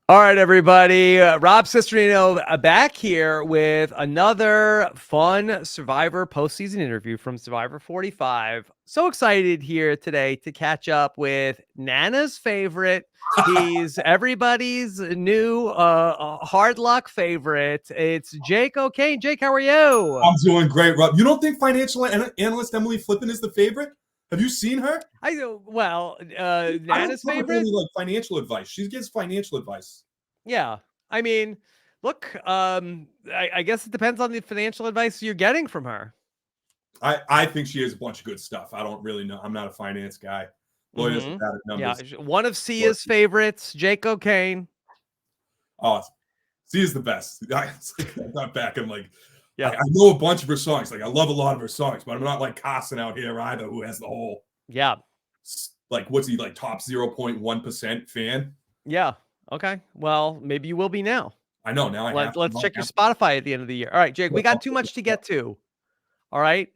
All right, everybody. Rob Cesternino back here with another fun Survivor postseason interview from Survivor 45. So excited here today to catch up with Nana's favorite. He's everybody's new hard luck favorite. It's Jake O'Kane. Jake, how are you? I'm doing great, Rob. You don't think financial analyst Emily Flippin is the favorite? Have you seen her? Nana's I don't tell her favorite. any like financial advice. She gives financial advice. Yeah. I mean, look, I guess it depends on the financial advice you're getting from her. I think she has a bunch of good stuff. I don't really know. I'm not a finance guy. Lawyers are bad at Yeah, numbers. one of Sia's favorites, Jake O'Kane. Oh, she is the best. I'm not back. I'm like, Yeah, I know a bunch of her songs. Like, I love a lot of her songs, but I'm not like Carson out here either, who has the whole yeah, like, what's he like, top 0.1% fan? yeah. Okay, well, maybe you will be now. I know now. I have Let's check your Spotify at the end of the year. All right, Jake, we got too much to get to. All right,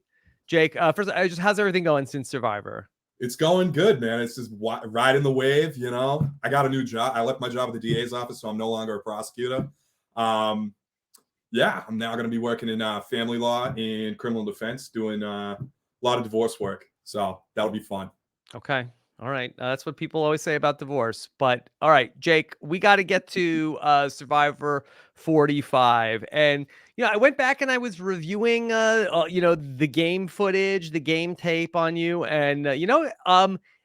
Jake. First, how's everything going since Survivor? It's going good, man. It's just riding the wave, you know. I got a new job. I left my job at the DA's office, so I'm no longer a prosecutor. Yeah, I'm now going to be working in family law and criminal defense, doing a lot of divorce work. So that'll be fun. Okay. All right. That's what people always say about divorce. But all right, Jake, we got to get to Survivor 45. And, I went back and I was reviewing, the game footage, the game tape on you. And,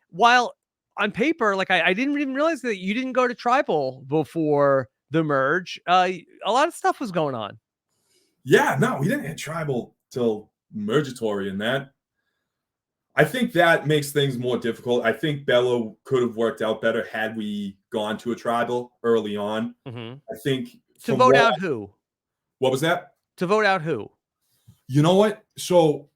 while on paper, like I didn't even realize that you didn't go to tribal before the merge. A lot of stuff was going on. Yeah, no, we didn't hit tribal till mergatory, and that I think that makes things more difficult. I think Bello could have worked out better had we gone to a tribal early on. Mm-hmm. I think To vote out who? What was that? To vote out who? You know what? So,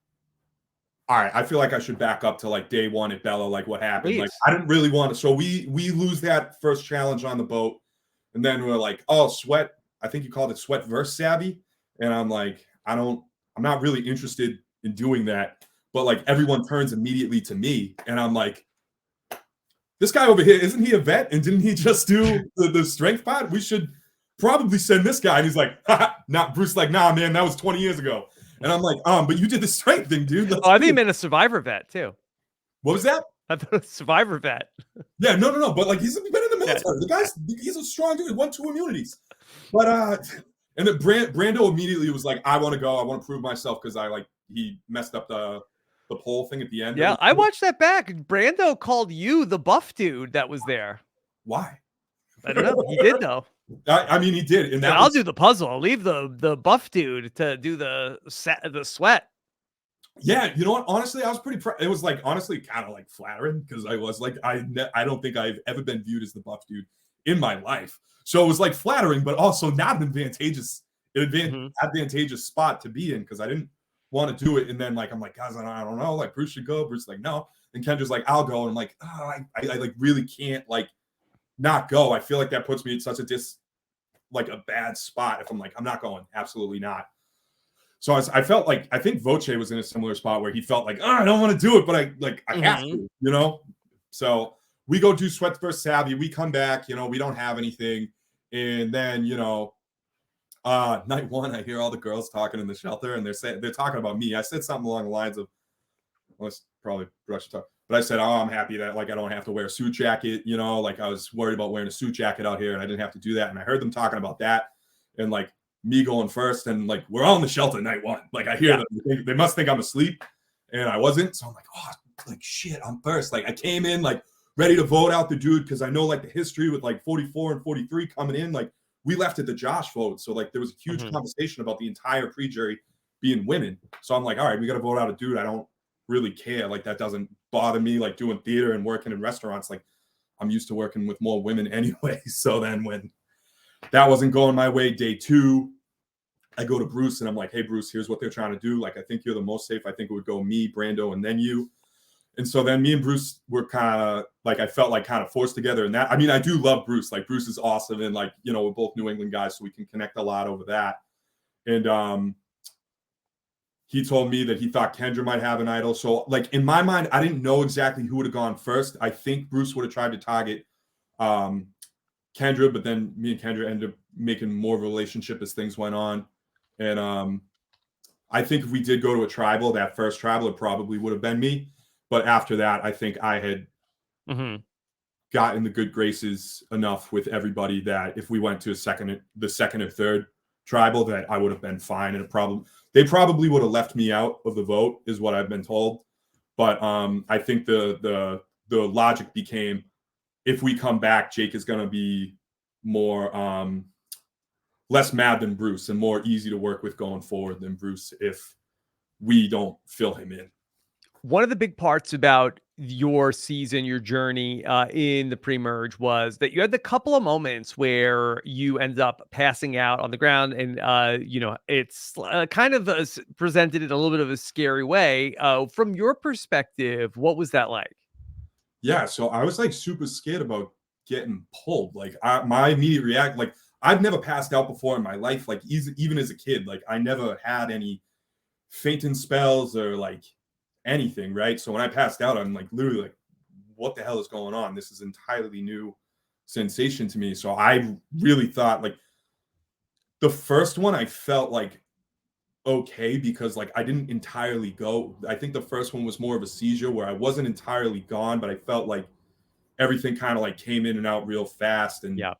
all right, I feel like I should back up to like day one at Belo, like what happened. Please. Like I didn't really want to. So we lose that first challenge on the boat, and then we're like, oh, sweat. I think you called it sweat versus savvy, and I'm like, I'm not really interested in doing that. But like everyone turns immediately to me, and I'm like, this guy over here, isn't he a vet? And didn't he just do the strength pod? We should probably send this guy. And he's like, not Bruce. Like, nah, man, that was 20 years ago. And I'm like, but you did the strength thing, dude. I think he meant a Survivor vet too. What was that? I thought it was Survivor vet. Yeah, no. But like, he's been in the military. Yeah. The guy's he's a strong dude. He won 2 immunities. But and then Brando immediately was like, I want to go. I want to prove myself because he messed up the pole thing at the end. Yeah, I watched that back. Brando called you the buff dude that was there. Why? I don't know. He did though. I mean, he did. And I'll do the puzzle. I'll leave the buff dude to do the sweat. Yeah, you know what? Honestly, I was pretty. It was like honestly kind of like flattering because I was like, I don't think I've ever been viewed as the buff dude in my life. So it was like flattering, but also not an advantageous spot to be in because I didn't want to do it. And then like I'm like, guys, I don't know. Like Bruce should go. Bruce's like, no. And Kendra's like, I'll go. And I'm like, oh, I like really can't like not go. I feel like that puts me in such a bad spot if I'm like, I'm not going. Absolutely not. So I felt like I think Voce was in a similar spot where he felt like, I don't want to do it, but I have to, you know? So we go do sweat versus savvy. We come back, we don't have anything. And then, night one, I hear all the girls talking in the shelter and they're talking about me. I said something along the lines of, let's probably brush talk. But I said, I'm happy that like I don't have to wear a suit jacket, like I was worried about wearing a suit jacket out here and I didn't have to do that. And I heard them talking about that and like me going first and like we're all in the shelter night one. Like I hear them, they must think I'm asleep and I wasn't. So I'm like, oh, like shit, I'm first. Like I came in like ready to vote out the dude because I know like the history with like 44 and 43 coming in. Like we left at the Josh vote. So like there was a huge conversation about the entire pre-jury being women. So I'm like, all right, we got to vote out a dude. I don't really care. Like that doesn't bother me, like doing theater and working in restaurants. Like I'm used to working with more women anyway. So then when that wasn't going my way, day 2, I go to Bruce and I'm like, hey, Bruce, here's what they're trying to do. Like, I think you're the most safe. I think it would go me, Brando, and then you. And so then me and Bruce were kind of like, I felt like kind of forced together. And that, I mean, I do love Bruce. Like Bruce is awesome. And like, we're both New England guys, so we can connect a lot over that. And he told me that he thought Kendra might have an idol. So like in my mind, I didn't know exactly who would have gone first. I think Bruce would have tried to target Kendra, but then me and Kendra ended up making more of a relationship as things went on. And I think if we did go to a tribal, that first tribal, it probably would have been me. But after that, I think I had got in the good graces enough with everybody that if we went to the second or third tribal, that I would have been fine. And they probably would have left me out of the vote, is what I've been told. But I think the logic became, if we come back, Jake is going to be more less mad than Bruce and more easy to work with going forward than Bruce if we don't fill him in. One of the big parts about your season, your journey in the pre-merge was that you had the couple of moments where you ended up passing out on the ground, and it's kind of presented in a little bit of a scary way. From your perspective, what was that like? Yeah, so I was like super scared about getting pulled. Like my immediate react, like I've never passed out before in my life. Like even as a kid, like I never had any fainting spells or like anything, right? So when I passed out, I'm like literally like, what the hell is going on? This is entirely new sensation to me. So I really thought like the first one I felt like okay because like I didn't entirely go. I think the first one was more of a seizure where I wasn't entirely gone, but I felt like everything kind of like came in and out real fast. And Yeah.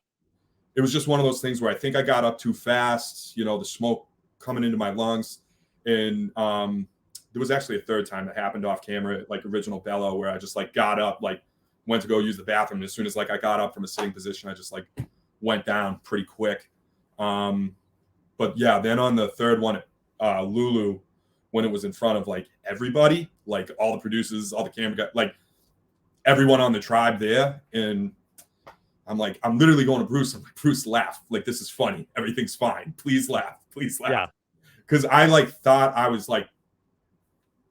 it was just one of those things where I think I got up too fast, the smoke coming into my lungs. And there was actually a third time that happened off camera, like original Bello, where I just like got up, like went to go use the bathroom. And as soon as like I got up from a sitting position, I just like went down pretty quick. But yeah, then on the third one, Lulu, when it was in front of like everybody, like all the producers, all the camera guys, like everyone on the tribe there. And I'm like, I'm literally going to Bruce. I'm like, Bruce, laugh. Like, this is funny. Everything's fine. Please laugh. Please laugh. Yeah. Because I like thought I was like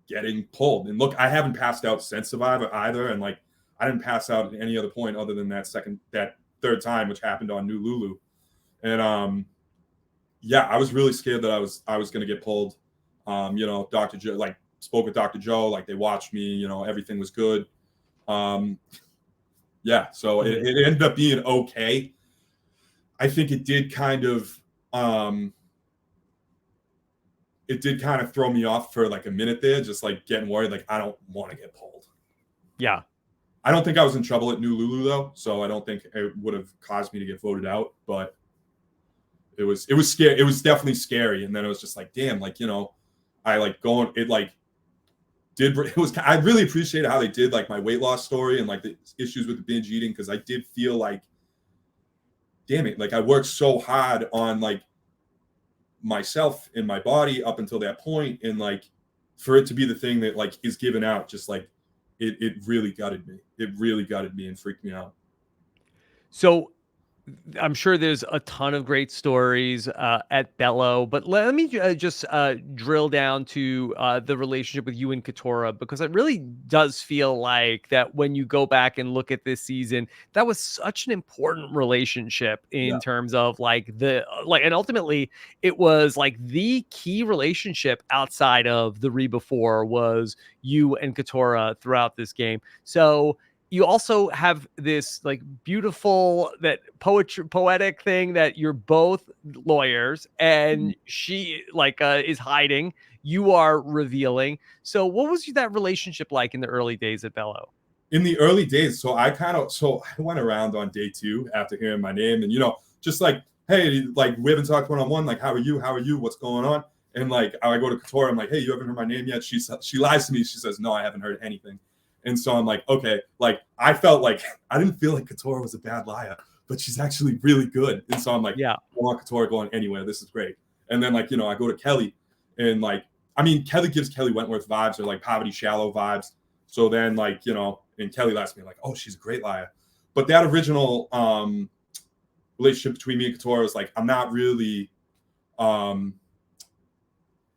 getting pulled. And look, I haven't passed out since Survivor either. And like, I didn't pass out at any other point other than that third time, which happened on New Lulu. And yeah, I was really scared that I was going to get pulled. Dr. Joe, like spoke with Dr. Joe, like they watched me, everything was good. Yeah, so it ended up being okay. I think it did kind of throw me off for like a minute there, just like getting worried, like I don't want to get pulled. Yeah. I don't think I was in trouble at New Lulu though, so I don't think it would have caused me to get voted out, but it was scary. It was definitely scary. And then it was just like, damn, like, I like going, it like I really appreciated how they did like my weight loss story and like the issues with the binge eating. Cause I did feel like, damn it, like I worked so hard on like myself and my body up until that point. And like, for it to be the thing that like is given out, just like, it really gutted me. It really gutted me and freaked me out. So I'm sure there's a ton of great stories at Bello, but let me just drill down to the relationship with you and Katora, because it really does feel like that when you go back and look at this season, that was such an important relationship Yeah. in terms of like and ultimately it was like the key relationship outside of the Reba 4 was you and Katora throughout this game. So you also have this like beautiful that poetic thing that you're both lawyers and she like is hiding, you are revealing. So what was that relationship like in the early days at Bello? In the early days, so I went around on day 2 after hearing my name and just like, hey, like we haven't talked one-on-one, like how are you, what's going on? And like I go to Katora, I'm like, hey, you haven't heard my name yet? She lies to me, she says, no, I haven't heard anything. And so I'm like, okay, like I felt like I didn't feel like Katora was a bad liar, but she's actually really good. And so I'm like, Yeah. I want Katora going anywhere. This is great. And then like, I go to Kelly and like, I mean, Kelly gives Kelly Wentworth vibes or like Poverty Shallow vibes. So then like, and Kelly last me like, oh, she's a great liar. But that original relationship between me and Katora was like, I'm not really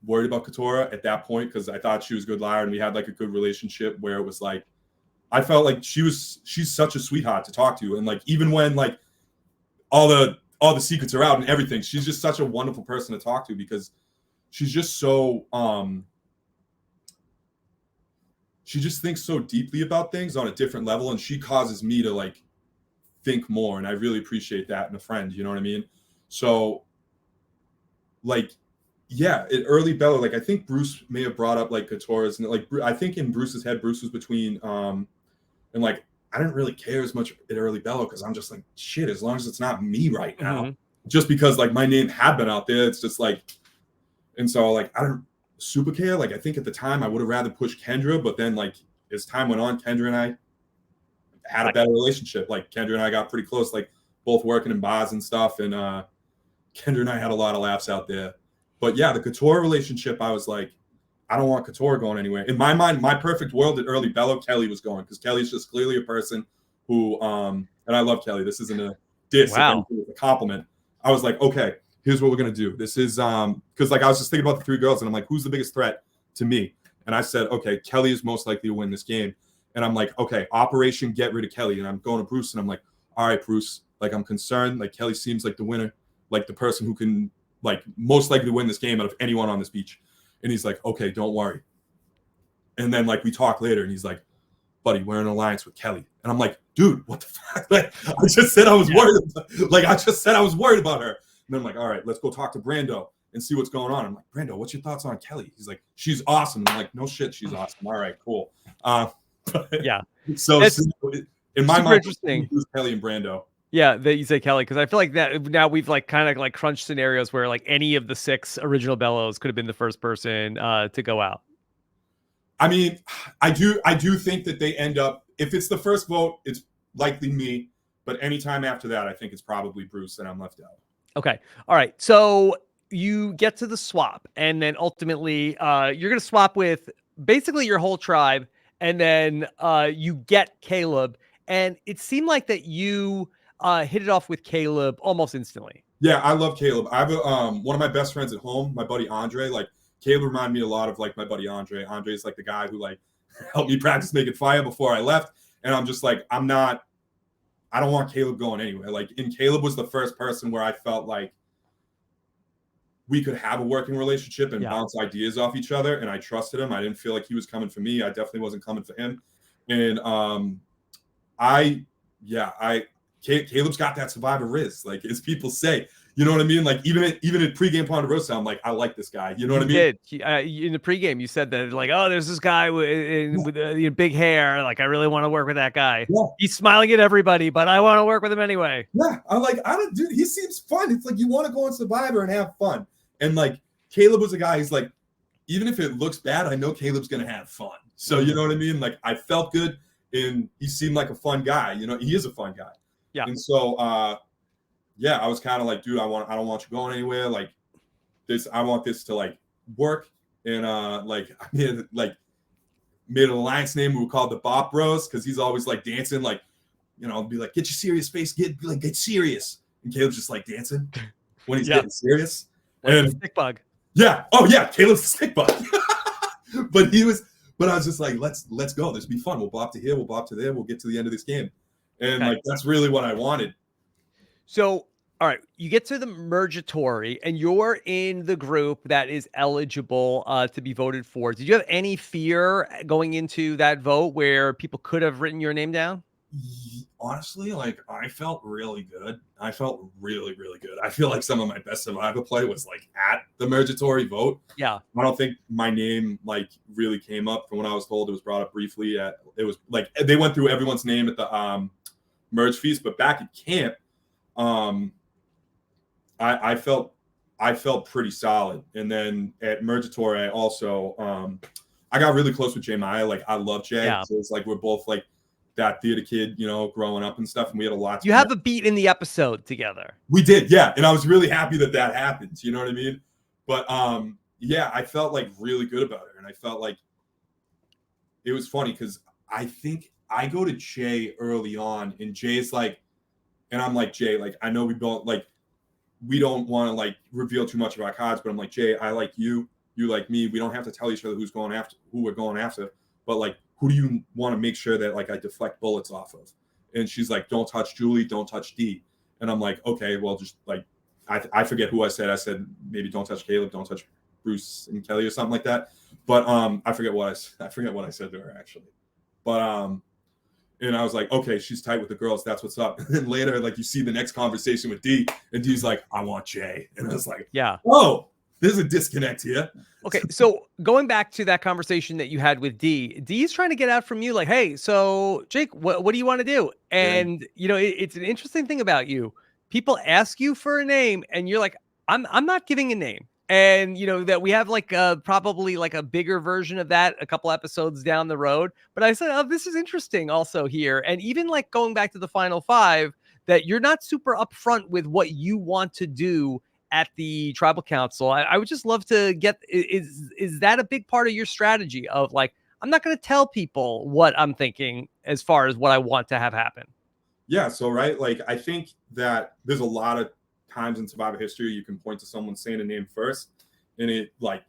worried about Katora at that point because I thought she was a good liar and we had like a good relationship where it was like I felt like she's such a sweetheart to talk to. And like even when like all the secrets are out and everything, she's just such a wonderful person to talk to because she's just so she just thinks so deeply about things on a different level and she causes me to like think more, and I really appreciate that in a friend. You know what I mean? So, like, yeah, early Bellow, like I think Bruce may have brought up like Couture's, and like I think in Bruce's head, Bruce was between and like I didn't really care as much at early Bellow because I'm just like shit, as long as it's not me right now. Just because like my name had been out there, it's just like, and so like I don't super care. Like I think at the time I would have rather pushed Kendra, but then like as time went on, Kendra and I had a better relationship. Like Kendra and I got pretty close, like both working in bars and stuff, and Kendra and I had a lot of laughs out there. But yeah, the Couture relationship, I was like, I don't want Couture going anywhere. In my mind, my perfect world at early Bellow, Kelly was going, because Kelly's just clearly a person who, and I love Kelly. This isn't a diss, Wow. it's a compliment. I was like, okay, here's what we're gonna do. This is because like I was just thinking about the three girls, and I'm like, who's the biggest threat to me? And I said, okay, Kelly is most likely to win this game. And I'm like, okay, Operation Get Rid of Kelly. And I'm going to Bruce, and I'm like, all right, Bruce, like I'm concerned. Like Kelly seems like the winner, like the person who can like most likely to win this game out of anyone on this beach. And he's like, okay, don't worry. And then like we talk later, and he's like, buddy, we're in an alliance with Kelly. And I'm like, dude, what the fuck? Like I just said I was worried. Like I just said I was worried about her. And then I'm like, all right, let's go talk to Brando and see what's going on. I'm like, Brando, what's your thoughts on Kelly? He's like, she's awesome. I'm like, no shit, she's awesome. All right, cool. Yeah. So It's in my mind, interesting. Kelly and Brando. Yeah, that you say Kelly, because I feel like that now we've like kind of like crunched scenarios where like any of the 6 original Bellows could have been the first person to go out. I mean, I do think that they end up, if it's the first vote, it's likely me. But anytime after that, I think it's probably Bruce, and I'm left out. Okay. All right. So you get to the swap, and then ultimately you're going to swap with basically your whole tribe, and then you get Caleb. And it seemed like that you hit it off with Caleb almost instantly. Yeah, I love Caleb. I have one of my best friends at home, my buddy Andre. Like Caleb reminded me a lot of like my buddy Andre. Andre is like the guy who like helped me practice making fire before I left. And I'm just like, I don't want Caleb going anywhere. Like, and Caleb was the first person where I felt like we could have a working relationship and bounce ideas off each other. And I trusted him. I didn't feel like he was coming for me. I definitely wasn't coming for him. And Caleb's got that survivor riz, like as people say. You know what I mean? Like even at pregame Ponderosa, I'm like, I like this guy. You know what I mean? In the pregame, you said that like, oh, there's this guy with big hair. Like, I really want to work with that guy. Yeah. He's smiling at everybody, but I want to work with him anyway. Yeah, dude, he seems fun. It's like you want to go on Survivor and have fun. And like Caleb was a guy. He's like, even if it looks bad, I know Caleb's gonna have fun. So you know what I mean? Like I felt good, and he seemed like a fun guy. You know, he is a fun guy. Yeah. And so, I was kind of like, dude, I don't want you going anywhere. Like this, I want this to like work. And like I made an alliance name. We were called the Bop Bros because he's always like dancing, like, you know, be like, get your serious face, get serious. And Caleb's just like dancing when he's getting serious. And stick bug. Yeah. Oh yeah, Caleb's the stick bug. but I was just like, let's go. This will be fun. We'll bop to here, we'll bop to there, we'll get to the end of this game. And like that's really what I wanted. So, all right, you get to the Mergatory, and you're in the group that is eligible to be voted for. Did you have any fear going into that vote where people could have written your name down? Honestly, like I felt really good. I felt really, really good. I feel like some of my best Survivor play was like at the Mergatory vote. Yeah. I don't think my name like really came up from when I was told. It was brought up briefly it was like they went through everyone's name at the merge feast, but back at camp, I felt pretty solid. And then at Mergatory, I also I got really close with Jay Maya. Like I love Jay. Yeah. So it's like we're both like that theater kid, you know, growing up and stuff. And we had a lot. You have a beat in the episode together. We did, yeah. And I was really happy that happened. You know what I mean? But I felt like really good about it. And I felt like it was funny because I think I go to Jay early on, and Jay's like, and I'm like, Jay, like, I know we don't want to like reveal too much of our cards, but I'm like, Jay, I like you, you like me. We don't have to tell each other who we're going after, but like, who do you want to make sure that like I deflect bullets off of? And she's like, don't touch Julie, don't touch Dee. And I'm like, okay, well, just like, I forget who I said. I said, maybe don't touch Caleb, don't touch Bruce and Kelly or something like that. But I forget what I said to her actually. But And I was like, okay, she's tight with the girls. That's what's up. And then later, like you see the next conversation with D, and D's like, I want Jay. And I was like, Yeah. oh, there's a disconnect here. Okay, so going back to that conversation that you had with D's trying to get out from you, like, hey, so Jake, what do you want to do? Yeah. And it's an interesting thing about you. People ask you for a name, and you're like, I'm not giving a name. And that we have like probably like a bigger version of that a couple episodes down the road. But I said, oh, this is interesting also here. And even like going back to the final five, that you're not super upfront with what you want to do at the tribal council. I would just love to get, is that a big part of your strategy of like, I'm not going to tell people what I'm thinking as far as what I want to have happen? Yeah. So, right. Like, I think that there's a lot of times in Survivor history you can point to someone saying a name first and it like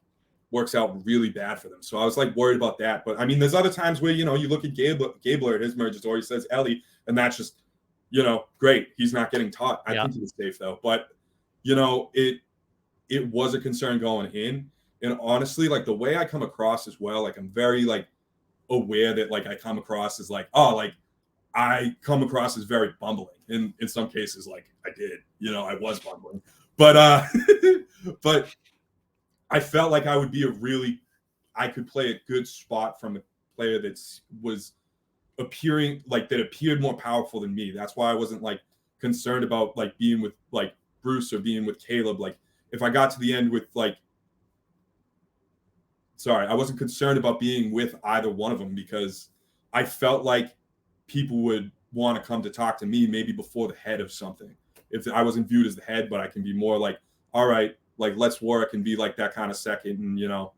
works out really bad for them. So I was like worried about that. But I mean, there's other times where, you look at Gabler at his merges or he says Ellie, and that's just, great. He's not getting taught. I think he was safe though. But it was a concern going in. And honestly, like the way I come across as well, like I'm very like aware that like I come across as like, oh, like I come across as very bumbling. In some cases, like I did, I was bumbling. But but I felt like I would be I could play a good spot from a player that was appeared more powerful than me. That's why I wasn't like concerned about like being with like Bruce or being with Caleb. Like if I got to the end with like, I wasn't concerned about being with either one of them because I felt like people would want to come to talk to me maybe before the head of something. If I wasn't viewed as the head, but I can be more like, all right, like let's work and be like that kind of second. And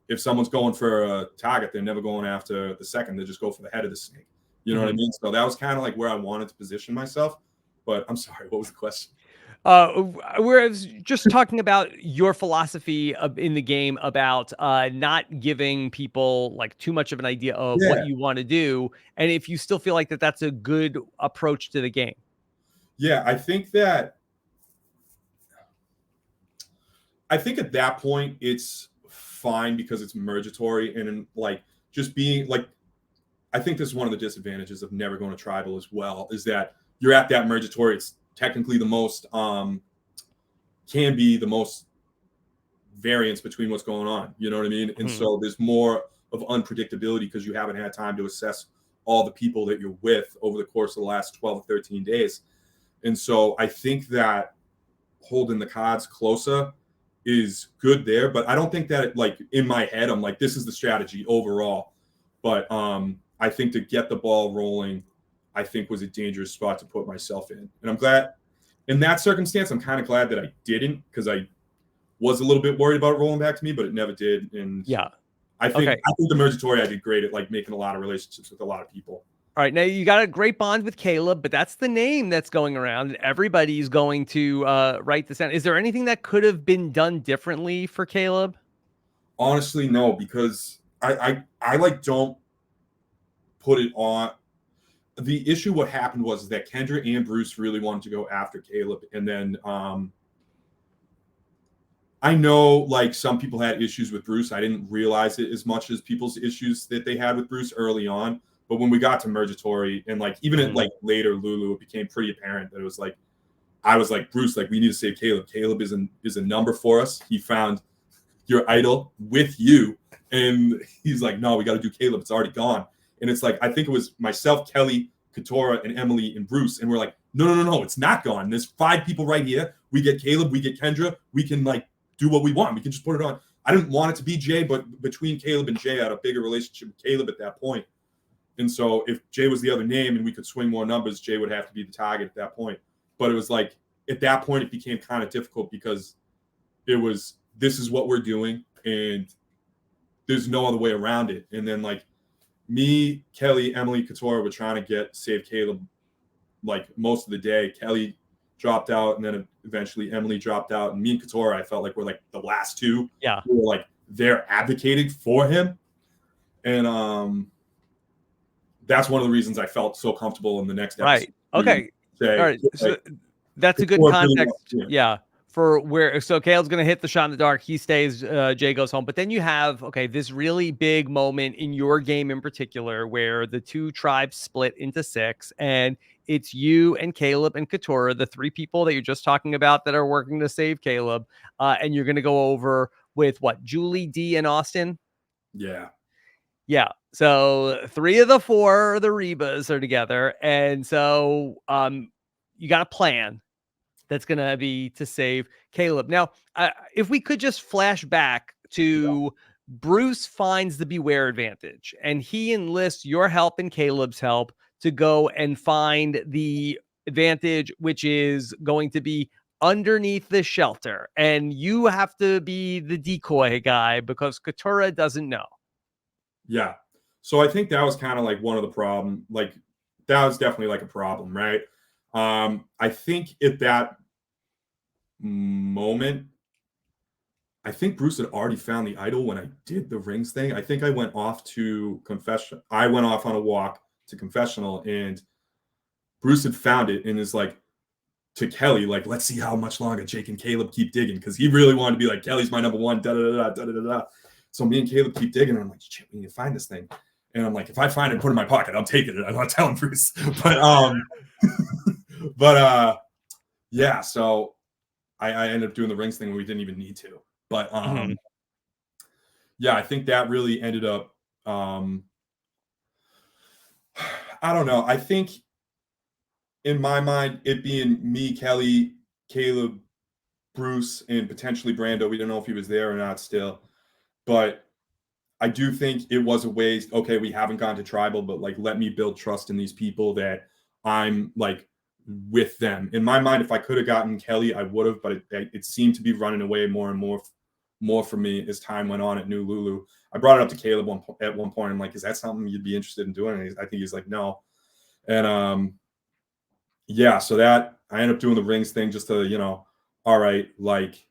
if someone's going for a target, they're never going after the second. They just go for the head of the snake. You know what I mean? So that was kind of like where I wanted to position myself. But I'm sorry, what was the question? We're just talking about your philosophy in the game about not giving people like too much of an idea of what you want to do, and if you still feel like that's a good approach to the game. Yeah, I think at that point it's fine because it's mergatory and like just being like, I think this is one of the disadvantages of never going to tribal as well, is that you're at that mergatory. It's technically the most can be the most variance between what's going on. You know what I mean? And so there's more of unpredictability because you haven't had time to assess all the people that you're with over the course of the last 12 or 13 days. And so I think that holding the cards closer is good there, but I don't think that like in my head, I'm like, this is the strategy overall. But I think to get the ball rolling, I think was a dangerous spot to put myself in. And I'm glad in that circumstance, I'm kind of glad that I didn't, because I was a little bit worried about rolling back to me, but it never did. And I think the mergatory I did great at like making a lot of relationships with a lot of people. All right, now you got a great bond with Caleb, but that's the name that's going around, and everybody's going to write this down. Is there anything that could have been done differently for Caleb? Honestly, no, because I like don't put it on. The issue, what happened was that Kendra and Bruce really wanted to go after Caleb, and then I know like some people had issues with Bruce. I didn't realize it as much as people's issues that they had with Bruce early on. But when we got to mergatory and like even at like later Lulu, it became pretty apparent that it was like, I was like, Bruce, like we need to save Caleb. Caleb is a number for us. He found your idol with you. And he's like, no, we got to do Caleb. It's already gone. And it's like, I think it was myself, Kelly, Katora, and Emily and Bruce. And we're like, no, it's not gone. There's 5 people right here. We get Caleb, we get Kendra. We can like do what we want. We can just put it on. I didn't want it to be Jay, but between Caleb and Jay, I had a bigger relationship with Caleb at that point. And so if Jay was the other name and we could swing more numbers, Jay would have to be the target at that point. But it was like, at that point, it became kind of difficult because it was, this is what we're doing and there's no other way around it. And then like me, Kelly, Emily, Katora were trying to save Caleb like most of the day. Kelly dropped out and then eventually Emily dropped out. And me and Katora, I felt like we're like the last two. Yeah. Who were like there advocating for him. And that's one of the reasons I felt so comfortable in the next episode. Right. Okay. All right. So that's a good context. Yeah. for where, so Kale's going to hit the shot in the dark. He stays, Jay goes home. But then you have, okay, this really big moment in your game in particular where the two tribes split into 6, and it's you and Caleb and Katora, the 3 people that you're just talking about that are working to save Caleb. And you're going to go over with what, Julie, D, and Austin? Yeah. Yeah. So 3 of the 4, the Rebas are together. And so you got a plan that's going to be to save Caleb. Now, if we could just flash back to Bruce finds the Beware advantage, and he enlists your help and Caleb's help to go and find the advantage, which is going to be underneath the shelter. And you have to be the decoy guy because Katura doesn't know. Yeah. So I think that was kind of like one of the problem. Like that was definitely like a problem, right? I think at that moment, I think Bruce had already found the idol when I did the rings thing. I think I went off to confession. I went off on a walk to confessional, and Bruce had found it and is like to Kelly, like, let's see how much longer Jake and Caleb keep digging, because he really wanted to be like, Kelly's my number one. Da da da da da da da. So me and Caleb keep digging, and I'm like, shit, we need to find this thing. And I'm like, if I find it and put it in my pocket, I'm taking it. I'm not telling Bruce. But yeah, so I ended up doing the rings thing when we didn't even need to. But yeah, I think that really ended up I don't know. I think in my mind, it being me, Kelly, Caleb, Bruce, and potentially Brando. We don't know if he was there or not still. But I do think it was a waste. Okay, we haven't gone to tribal, but like, let me build trust in these people that I'm like with them. In my mind, if I could have gotten Kelly, I would have, but it seemed to be running away more and more for me as time went on at New Lulu. I brought it up to Caleb at one point. I'm like, is that something you'd be interested in doing? And I think he's like, no. And yeah, so that I ended up doing the rings thing just to, all right, like,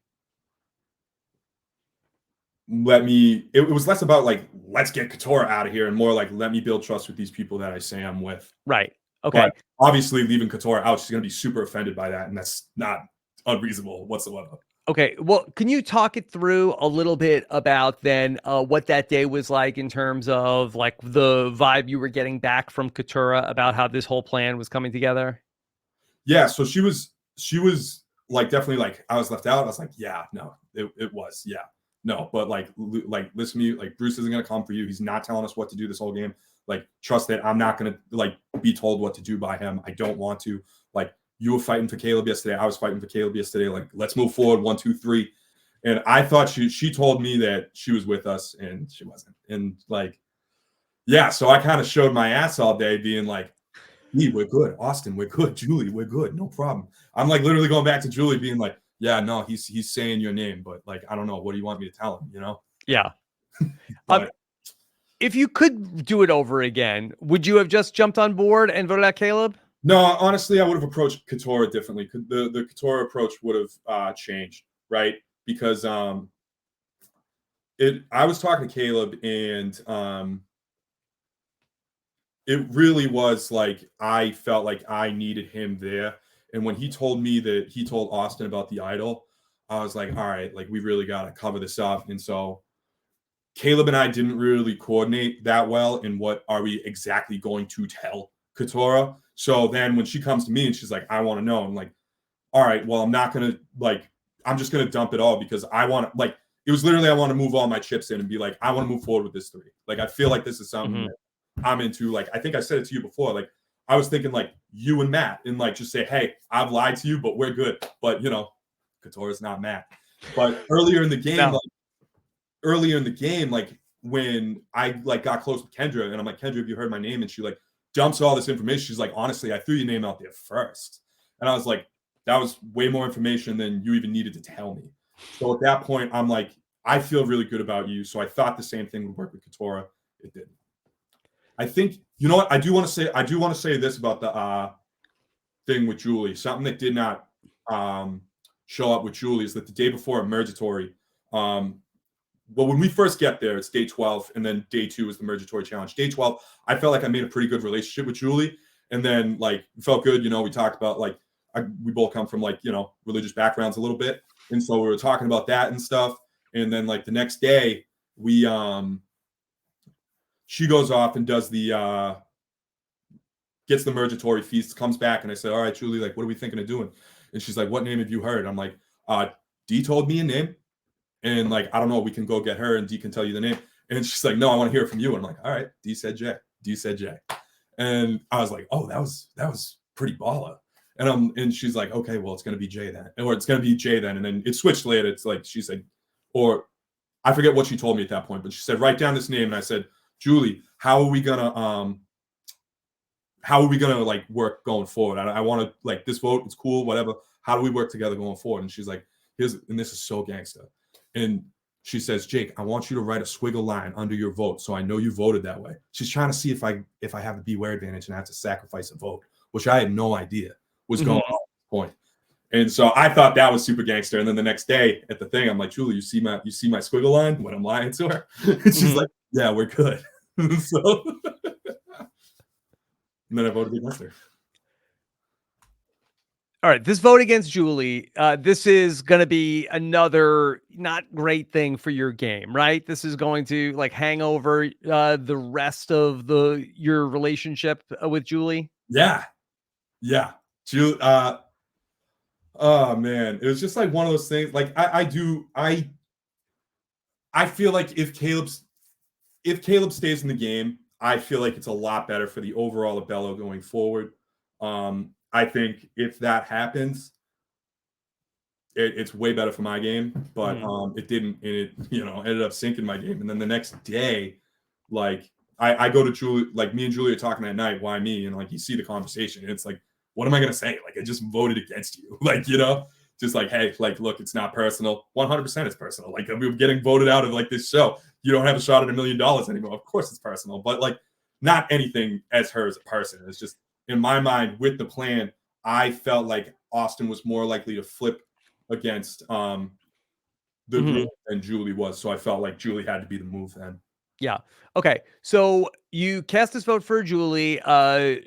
it was less about like, let's get Katora out of here and more like, let me build trust with these people that I say I'm with. Right. Okay. But obviously leaving Katora out, she's going to be super offended by that. And that's not unreasonable whatsoever. Okay. Well, can you talk it through a little bit about then what that day was like in terms of like the vibe you were getting back from Katura about how this whole plan was coming together? Yeah. So she was like, definitely like, I was left out. I was like, yeah, no, it was. Yeah. No, but like listen to me, like Bruce isn't going to come for you. He's not telling us what to do this whole game. Like, trust that I'm not going to like be told what to do by him. I don't want to. Like, you were fighting for Caleb yesterday. I was fighting for Caleb yesterday. Like, let's move forward. 1, 2, 3. And I thought she told me that she was with us, and she wasn't. And like, yeah, so I kind of showed my ass all day being like, "Me, we're good. Austin, we're good. Julie, we're good. No problem." I'm like literally going back to Julie being like, yeah, no, he's saying your name, but like, I don't know. What do you want me to tell him? Yeah. But if you could do it over again, would you have just jumped on board and voted out Caleb? no, honestly, I would have approached Katora differently. The Katora approach would have changed, right? Because I was talking to Caleb, and it really was like I felt like I needed him there. And when he told me that he told Austin about the idol, I was like, all right, like we really got to cover this up. And so Caleb and I didn't really coordinate that well in what are we exactly going to tell Katora. So then when she comes to me and she's like, I want to know, I'm like, all right, well, I'm not going to like, I'm just going to dump it all because I want to like, it was literally, I want to move all my chips in and be like, I want to move forward with this 3. Like, I feel like this is something that I'm into. Like, I think I said it to you before. Like, I was thinking like you and Matt, and like just say, hey, I've lied to you, but we're good. But Katora's not Matt. But earlier in the game, like when I like got close with Kendra, and I'm like, Kendra, have you heard my name? And she like dumps all this information. She's like, honestly, I threw your name out there first. And I was like, that was way more information than you even needed to tell me. So at that point, I'm like, I feel really good about you. So I thought the same thing would work with Katora. It didn't. I think, you know what? I do want to say this about the thing with Julie. Something that did not show up with Julie is that the day before Emergatory, well, when we first get there, it's day 12, and then day 2 is the Emergatory Challenge. Day 12, I felt like I made a pretty good relationship with Julie, and then like it felt good. We talked about like we both come from like, religious backgrounds a little bit. And so we were talking about that and stuff. And then like the next day she goes off and does gets the mergatory feast, comes back. And I said, all right, Julie, like, what are we thinking of doing? And she's like, what name have you heard? I'm like, D told me a name. And like, I don't know, we can go get her and D can tell you the name. And she's like, no, I want to hear from you. And I'm like, all right, D said J. D said J. And I was like, oh, that was pretty baller. And she's like, okay, well, it's gonna be J then. Or it's gonna be J then. And then it switched later. It's like she said, or I forget what she told me at that point, but she said, write down this name. And I said, Julie, how are we gonna like work going forward? I want to like this vote, it's cool, whatever. How do we work together going forward? And she's like, and this is so gangster. And she says, Jake, I want you to write a squiggle line under your vote so I know you voted that way. She's trying to see if I have a beware advantage and I have to sacrifice a vote, which I had no idea was going on at this point. And so I thought that was super gangster. And then the next day at the thing, I'm like, Julie, you see my squiggle line when I'm lying to her? And she's like, yeah, we're good. So and then I voted against her. All right, this vote against Julie, this is going to be another not great thing for your game, right? This is going to like hang over the rest of your relationship with Julie. Yeah. Julie, oh man, it was just like one of those things. Like I feel like if Caleb stays in the game, I feel like it's a lot better for the overall of Bello going forward. I think if that happens, it's way better for my game, but it didn't. It ended up sinking my game. And then the next day, like I go to Julie, like me and Julie are talking that night. Why me? And like you see the conversation, and it's like, what am I gonna say? Like I just voted against you, like just like, hey, like look, it's not personal. 100% it's personal. Like we're getting voted out of like this show. You don't have a shot at $1 million anymore. Of course it's personal, but like not anything as her as a person. It's just. In my mind, with the plan, I felt like Austin was more likely to flip against the group than Julie was. So I felt like Julie had to be the move then. Yeah. Okay. So you cast this vote for Julie.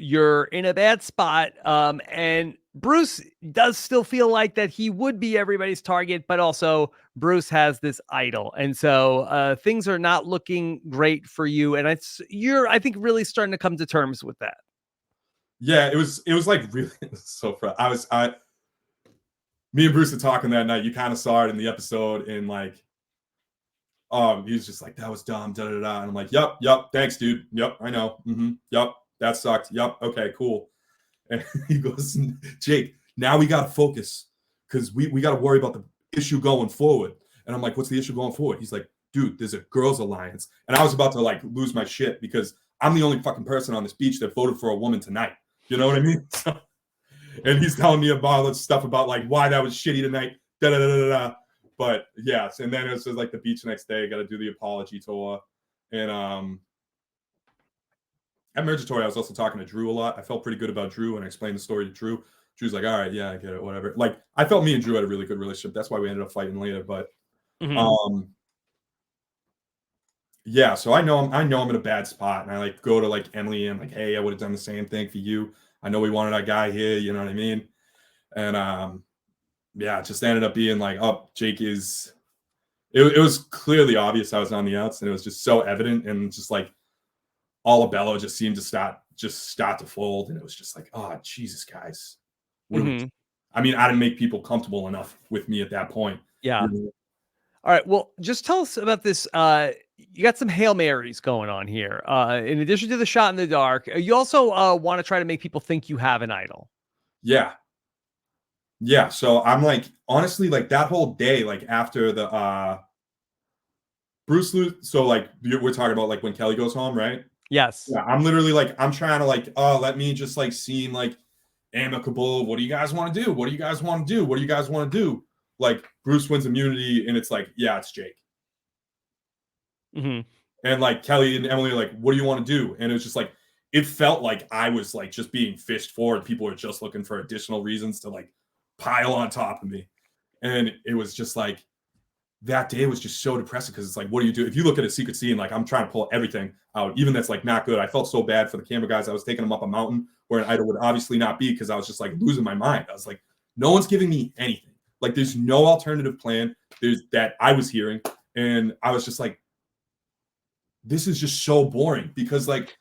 You're in a bad spot. And Bruce does still feel like that he would be everybody's target, but also Bruce has this idol. And so things are not looking great for you. And you're, I think, really starting to come to terms with that. Yeah, it was like really so fun. Me and Bruce were talking that night. You kind of saw it in the episode, and like, he was just like, that was dumb, da da da. And I'm like, yep, thanks, dude. Yep, I know. Yep, that sucked. Yep, okay, cool. And he goes, Jake, now we gotta focus because we gotta worry about the issue going forward. And I'm like, what's the issue going forward? He's like, dude, there's a girls' alliance. And I was about to like lose my shit because I'm the only fucking person on this beach that voted for a woman tonight. You know what I mean? So, and he's telling me about all this stuff about like why that was shitty tonight. Da da da da da. But yeah, and then it was just like the beach the next day. Got to do the apology tour, and at Mergatory, I was also talking to Drew a lot. I felt pretty good about Drew, and I explained the story to Drew. Drew's like, all right, yeah, I get it, whatever. Like I felt me and Drew had a really good relationship. That's why we ended up fighting later. But yeah, so I know I'm in a bad spot, and I like go to like Emily and like, hey, I would have done the same thing for you. I know we wanted our guy here, you know what I mean? And yeah, it just ended up being like, oh, Jake is. It was clearly obvious I was on the outs, and it was just so evident, and just like all of Bello just seemed to start to fold, and it was just like, oh, Jesus, guys. I mean, I didn't make people comfortable enough with me at that point. Yeah. All right. Well, just tell us about this. You got some Hail Marys going on here. In addition to the shot in the dark, you also want to try to make people think you have an idol. Yeah. Yeah. So I'm like, honestly, like that whole day, like after the Bruce Lee. So like we're talking about like when Kelly goes home, right? Yes. Yeah. I'm literally like, I'm trying to like, let me just like seem like amicable. What do you guys want to do? What do you guys want to do? What do you guys want to do? Like Bruce wins immunity, and it's like, yeah, it's Jake. And like Kelly and Emily are like, what do you want to do? And it was just like, it felt like I was like just being fished for, and people were just looking for additional reasons to like pile on top of me. And it was just like, that day was just so depressing because it's like, what do you do? If you look at a secret scene, like I'm trying to pull everything out, even that's like not good. I felt so bad for the camera guys. I was taking them up a mountain where an idol would obviously not be, because I was just like losing my mind. I was like, no one's giving me anything. Like, there's no alternative plan that I was hearing. And I was just like, this is just so boring, because like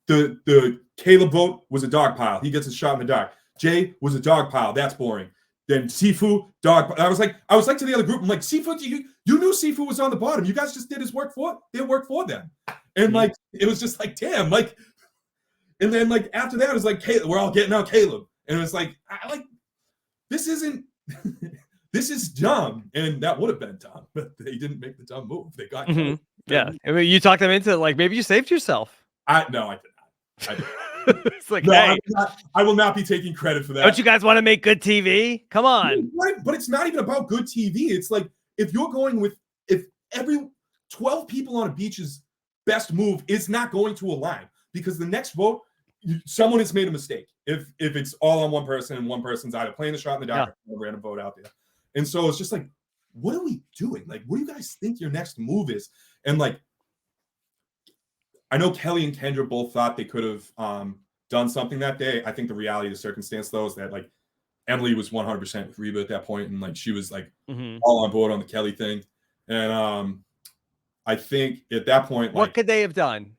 the Caleb vote was a dog pile. He gets a shot in the dark. Jay was a dog pile. That's boring. Then Sifu, dog. I was like to the other group, I'm like, Sifu, you knew Sifu was on the bottom. You guys just did his work for them. And like, it was just like, damn, like, and then like after that, it was like, Caleb, we're all getting out Caleb. And it was like, this isn't, this is dumb. And that would have been dumb, but they didn't make the dumb move. They got yeah. I mean, you talked them into like, maybe you saved yourself. No, I did not. I did. It's like, no, hey, I will not be taking credit for that. Don't you guys want to make good TV? Come on. Right, but it's not even about good TV. It's like, if you're going with, if every 12 people on a beach's best move is not going to align, because the next vote, someone has made a mistake. If it's all on one person and one person's either playing the shot in the dark or a random vote out there. And so it's just like, what are we doing? Like, what do you guys think your next move is? And like, I know Kelly and Kendra both thought they could have done something that day. I think the reality of the circumstance, though, is that like Emily was 100% with Reba at that point, and like she was like all on board on the Kelly thing. And I think at that point, what could they have done?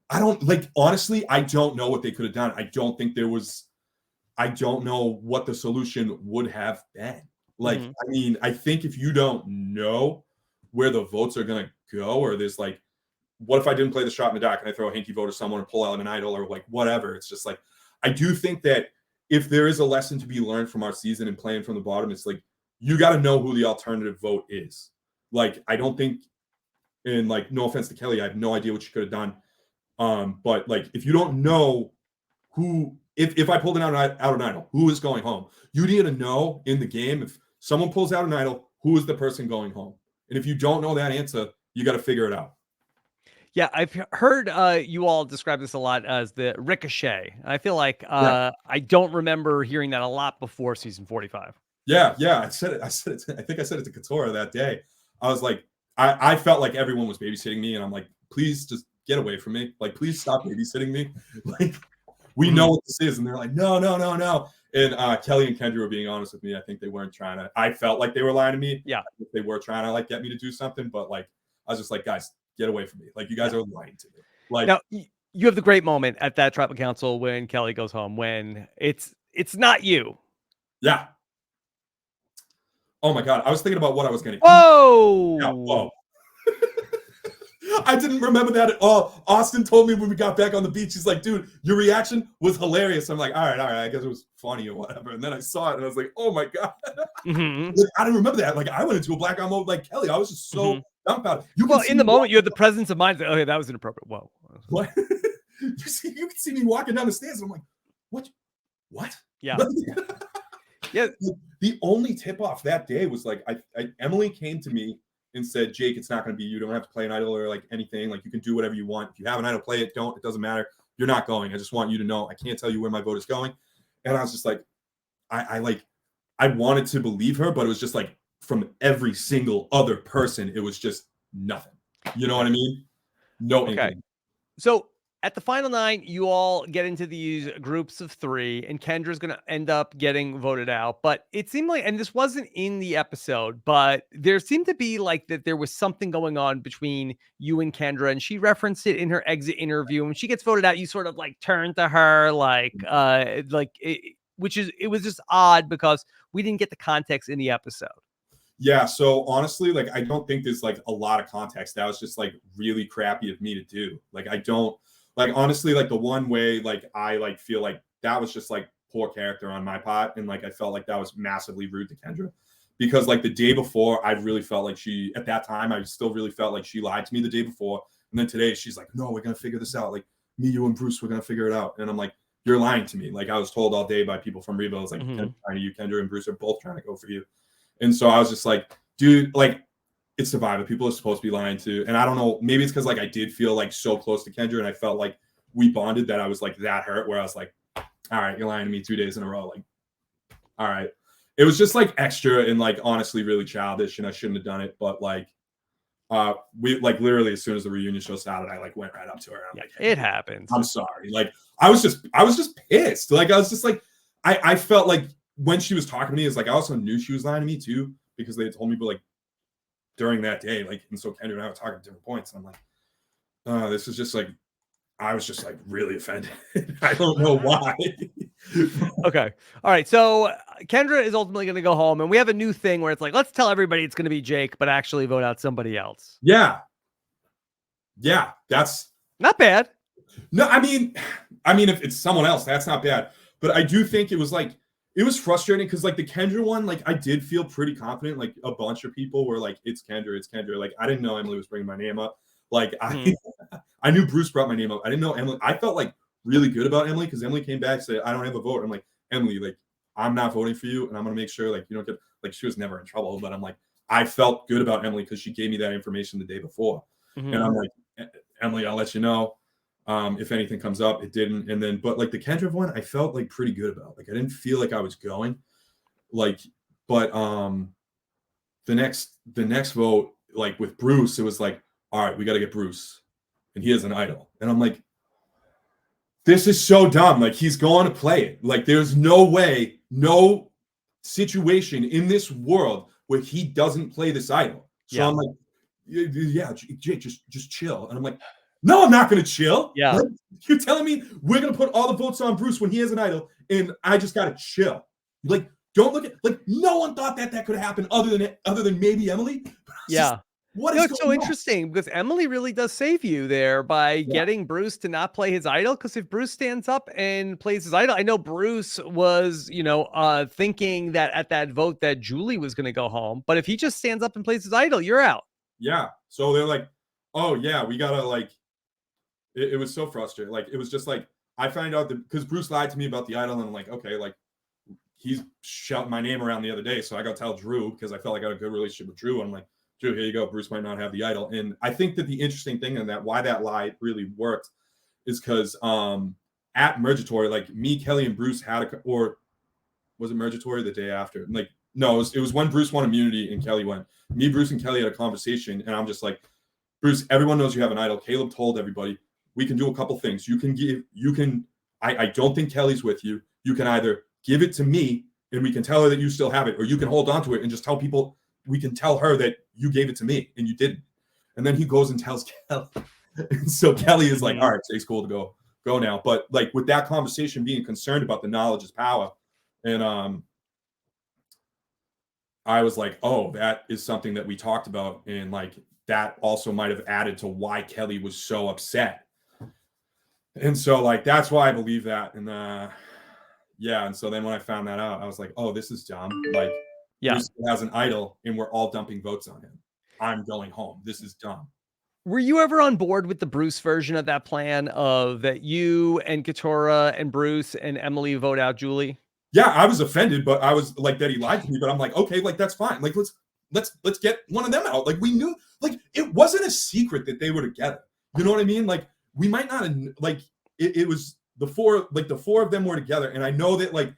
I don't, like, honestly, I don't know what they could have done. I don't think there was, I don't know what the solution would have been. Like, I mean, I think if you don't know where the votes are going to go, or there's like, what if I didn't play the shot in the dark and I throw a hinky vote to someone and pull out an idol or like whatever? It's just like, I do think that if there is a lesson to be learned from our season and playing from the bottom, it's like, you got to know who the alternative vote is. Like, I don't think, and like, no offense to Kelly, I have no idea what she could have done. But like, if you don't know who, if I pulled out an idol, who is going home? You need to know in the game, if someone pulls out an idol, who is the person going home? And if you don't know that answer, you got to figure it out. Yeah, I've heard you all describe this a lot as the ricochet. I feel like I don't remember hearing that a lot before season 45. Yeah. I said it. I think I said it to Katora that day. I was like, I felt like everyone was babysitting me, and I'm like, please just get away from me. Like, please stop babysitting me. Like, we know what this is. And they're like, no. And Kelly and Kendra were being honest with me. I think they weren't trying to, I felt like they were lying to me. Yeah. They were trying to like get me to do something, but like, I was just like, guys, get away from me. Like, you guys are lying to me. Like, now you have the great moment at that tribal council when Kelly goes home, when it's not you. Yeah. Oh my God. I was thinking about what I was going to Whoa. Yeah, whoa. I didn't remember that at all. Austin told me when we got back on the beach, he's like, dude, your reaction was hilarious. I'm like, all right. I guess it was funny or whatever. And then I saw it and I was like, oh my God. Like, I didn't remember that. Like, I went into a blackout mode like Kelly. I was just so dumbfounded. Well, in the moment, you had the presence of mind. Okay, that was inappropriate. Whoa. What? You can see me walking down the stairs. And I'm like, what? Yeah. Yeah. The only tip off that day was like, Emily came to me and said, Jake, it's not going to be you. Don't have to play an idol or like anything. Like, you can do whatever you want. If you have an idol, play it. Don't. It doesn't matter. You're not going. I just want you to know. I can't tell you where my vote is going. And I was just like, I wanted to believe her, but it was just like, from every single other person, it was just nothing. You know what I mean? No. Okay. So at the final 9, you all get into these groups of 3, and Kendra's going to end up getting voted out. But it seemed like, and this wasn't in the episode, but there seemed to be like that there was something going on between you and Kendra, and she referenced it in her exit interview. And when she gets voted out, you sort of like turn to her, which was just odd because we didn't get the context in the episode. Yeah, so honestly, like, I don't think there's like a lot of context. That was just like really crappy of me to do. Like, I don't, like, honestly, like, the one way, like, I like feel like that was just like poor character on my part, and like I felt like that was massively rude to Kendra, because like the day before, I really felt like she, at that time, I still really felt like she lied to me the day before, and then today she's like, no, we're gonna figure this out. Like, me, you, and Bruce, we're gonna figure it out. And I'm like, you're lying to me. Like, I was told all day by people from Reba, I was like, Kendra and Bruce are both trying to go for you. And so I was just like, dude, like, it's Survivor. People are supposed to be lying to. And I don't know, maybe it's because like I did feel like so close to Kendra, and I felt like we bonded, that I was like that hurt, where I was like, all right, you're lying to me 2 days in a row. Like, all right. It was just like extra and like honestly really childish, and I shouldn't have done it. But like, We like literally as soon as the reunion show started, I like went right up to her. And I'm like, hey, it happens. I'm sorry. Like I was just pissed. Like I was just like, I felt like when she was talking to me, it's like I also knew she was lying to me too, because they had told me, but like during that day, like, and so Kendra and I were talking at different points. And I'm like, this is just like, I was just like really offended. I don't know why. Okay. All right. So Kendra is ultimately going to go home, and we have a new thing where it's like, let's tell everybody it's going to be Jake, but actually vote out somebody else. Yeah. Yeah. That's not bad. No, I mean, if it's someone else, that's not bad. But I do think it was like, it was frustrating because like the Kendra one, like I did feel pretty confident. Like a bunch of people were like, it's Kendra, it's Kendra. Like I didn't know Emily was bringing my name up. Like I knew Bruce brought my name up. I didn't know Emily. I felt like really good about Emily because Emily came back and said, I don't have a vote. I'm like, Emily, like I'm not voting for you, and I'm gonna make sure like you don't get like she was never in trouble. But I'm like, I felt good about Emily because she gave me that information the day before, and I'm like, Emily, I'll let you know. If anything comes up. It didn't. And then, but like the Kendra one, I felt like pretty good about. Like I didn't feel like I was going. Like, but the next vote, like with Bruce, it was like, all right, we got to get Bruce, and he is an idol. And I'm like, this is so dumb. Like he's going to play it. Like there's no way, no situation in this world where he doesn't play this idol. So I'm like, yeah, Jake, just chill. And I'm like, no, I'm not going to chill. Yeah. Like, you're telling me we're going to put all the votes on Bruce when he has an idol, and I just got to chill. Like, don't look at like no one thought that could happen other than maybe Emily. Yeah. What is so interesting because Emily really does save you there by Yeah. getting Bruce to not play his idol. Because if Bruce stands up and plays his idol, I know Bruce was, thinking that at that vote that Julie was going to go home. But if he just stands up and plays his idol, you're out. Yeah. So they're like, oh yeah, we gotta like. It was so frustrating. Like it was just like I found out that because Bruce lied to me about the idol, and I'm like, okay, like he's shouting my name around the other day, so I got to tell Drew because I felt like I had a good relationship with Drew. And I'm like, Drew, here you go. Bruce might not have the idol, and I think that the interesting thing and that why that lie really worked is because at Mergatory, like me, Kelly, and Bruce had or was it Mergatory the day after? Like no, it was when Bruce won immunity and Kelly went. Me, Bruce, and Kelly had a conversation, and I'm just like, Bruce, everyone knows you have an idol. Caleb told everybody. We can do a couple things. I don't think Kelly's with you. You can either give it to me and we can tell her that you still have it, or you can hold on to it and just tell people, we can tell her that you gave it to me and you didn't. And then he goes and tells Kelly. And so Kelly is like, all right, it's cool to go now. But like with that conversation, being concerned about the knowledge is power. And I was like, oh, that is something that we talked about. And like, that also might have added to why Kelly was so upset. And so like that's why I believe that. And and so then when I found that out, I was like, oh, this is dumb. Like Bruce has an idol and we're all dumping votes on him. I'm going home. This is dumb. Were you ever on board with the Bruce version of that plan of that you and Katora and Bruce and Emily vote out Julie? Yeah, I was offended, but I was like that he lied to me, but I'm like, okay, like that's fine. Like let's get one of them out. Like we knew, like it wasn't a secret that they were together. You know what I mean? Like we might not have, like it was the four of them were together. And I know that like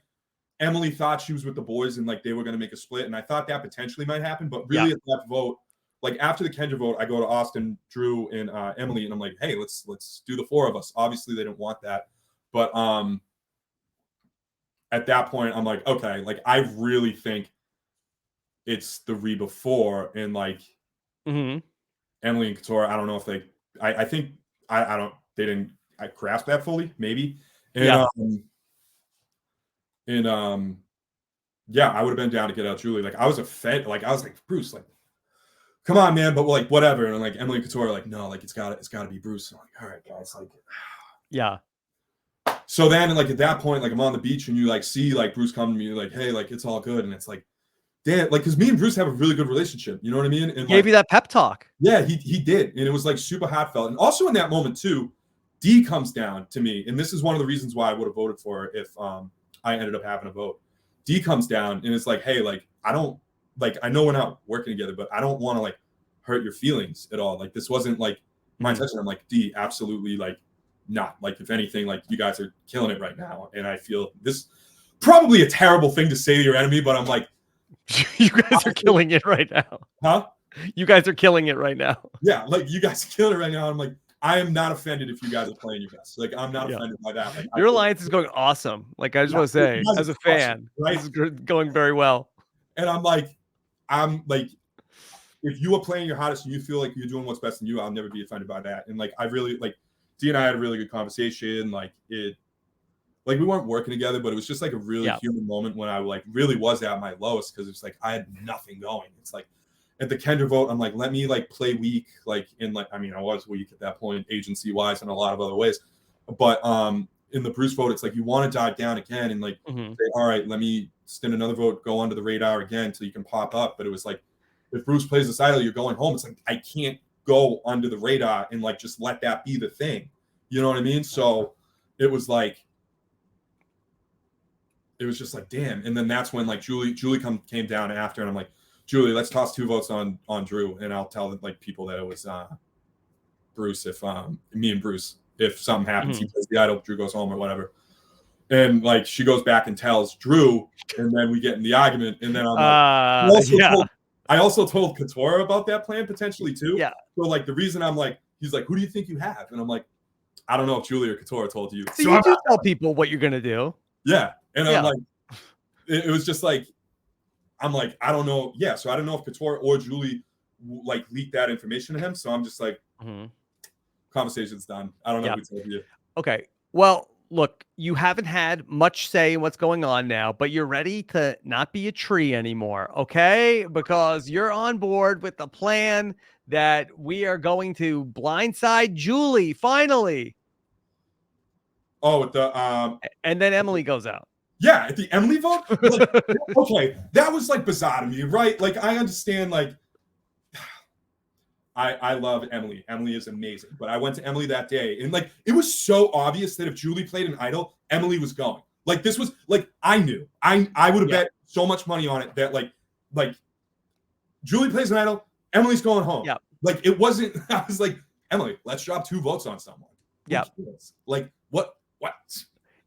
Emily thought she was with the boys and like they were going to make a split. And I thought that potentially might happen, but really at that vote, like after the Kendra vote, I go to Austin, Drew, and Emily, and I'm like, hey, let's do the four of us. Obviously they didn't want that. But at that point, I'm like, okay, like I really think it's the Reba 4 and like Emily and Katora. I don't know if I think they didn't grasp that fully, maybe. And I would have been down to get out Julie. Like I was like Bruce, like come on, man, but like whatever. And like Emily and Katora, like, no, like it's gotta be Bruce. I'm like, all right, guys, like So then like at that point, like I'm on the beach and you like see like Bruce come to me like, hey, like it's all good. And it's like, damn, like because me and Bruce have a really good relationship. You know what I mean? And gave you that pep talk. Yeah, he did. And it was like super heartfelt. And also in that moment too, D comes down to me. And this is one of the reasons why I would have voted for her if I ended up having a vote. D comes down and it's like, hey, like I don't like I know we're not working together, but I don't want to like hurt your feelings at all. Like this wasn't like my intention. I'm like, D, absolutely like not. Like if anything, like you guys are killing it right now. And I feel this probably a terrible thing to say to your enemy, but I'm like, you guys are killing it right now. Huh? You guys are killing it right now. Yeah, like you guys are killing it right now. I'm like, I am not offended if you guys are playing your best. Like, I'm not Yeah. offended by that. Like, Your alliance is going awesome. Like, I just yeah, want to you say, guys as are a crushing it, fan, right? this is going very well. And I'm like, if you are playing your hottest and you feel like you're doing what's best in you, I'll never be offended by that. And like, I really like, D and I had a really good conversation. Like we weren't working together, but it was just like a really human moment when I like really was at my lowest because it's like I had nothing going. It's like at the Kendra vote, I'm like, let me like play weak, like in like, I mean, I was weak at that point, agency wise, and a lot of other ways. But in the Bruce vote, it's like you want to dive down again and like say, all right, let me spin another vote, go under the radar again till you can pop up. But it was like, if Bruce plays this idol, you're going home. It's like I can't go under the radar and like just let that be the thing. You know what I mean? So it was like, it was just like, damn. And then that's when like Julie came down after, and I'm like, Julie, let's toss 2 votes on Drew, and I'll tell like people that it was Bruce if me and Bruce, if something happens, he plays the idol, Drew goes home or whatever. And like she goes back and tells Drew, and then we get in the argument, and then I'm like, I also told Katora about that plan potentially too. Yeah. So like the reason I'm like, he's like, who do you think you have? And I'm like, I don't know if Julie or Katora told you. So you do tell people what you're gonna do. Yeah. And I'm like, it was just like, I'm like, I don't know. Yeah. So I don't know if Katora or Julie like leaked that information to him. So I'm just like, conversation's done. I don't know who told you. Okay. Well, look, you haven't had much say in what's going on now, but you're ready to not be a tree anymore. Okay. Because you're on board with the plan that we are going to blindside Julie finally. Oh, with the and then Emily goes out. Yeah, at the Emily vote. Like, okay, that was like bizarre to me, right? Like, I understand. Like, I love Emily. Emily is amazing. But I went to Emily that day, and like, it was so obvious that if Julie played an idol, Emily was going. Like, this was like, I knew. I would have bet so much money on it that like Julie plays an idol, Emily's going home. Yeah. Like, it wasn't. I was like, Emily, let's drop 2 votes on someone. Yeah. Like, what?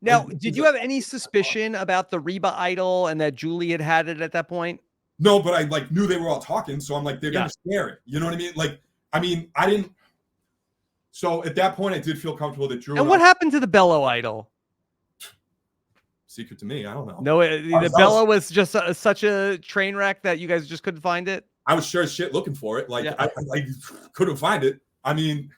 Now, did you have any suspicion about the Reba idol and that Julie had it at that point? No, but I like knew they were all talking, so I'm like, they're gonna share it. You know what I mean? Like, I mean, I didn't. So at that point, I did feel comfortable that Drew. And what happened to the Bellow idol? Secret to me, I don't know. No, the Bellow was just such a train wreck that you guys just couldn't find it. I was sure as shit looking for it. Like, I couldn't find it. I mean,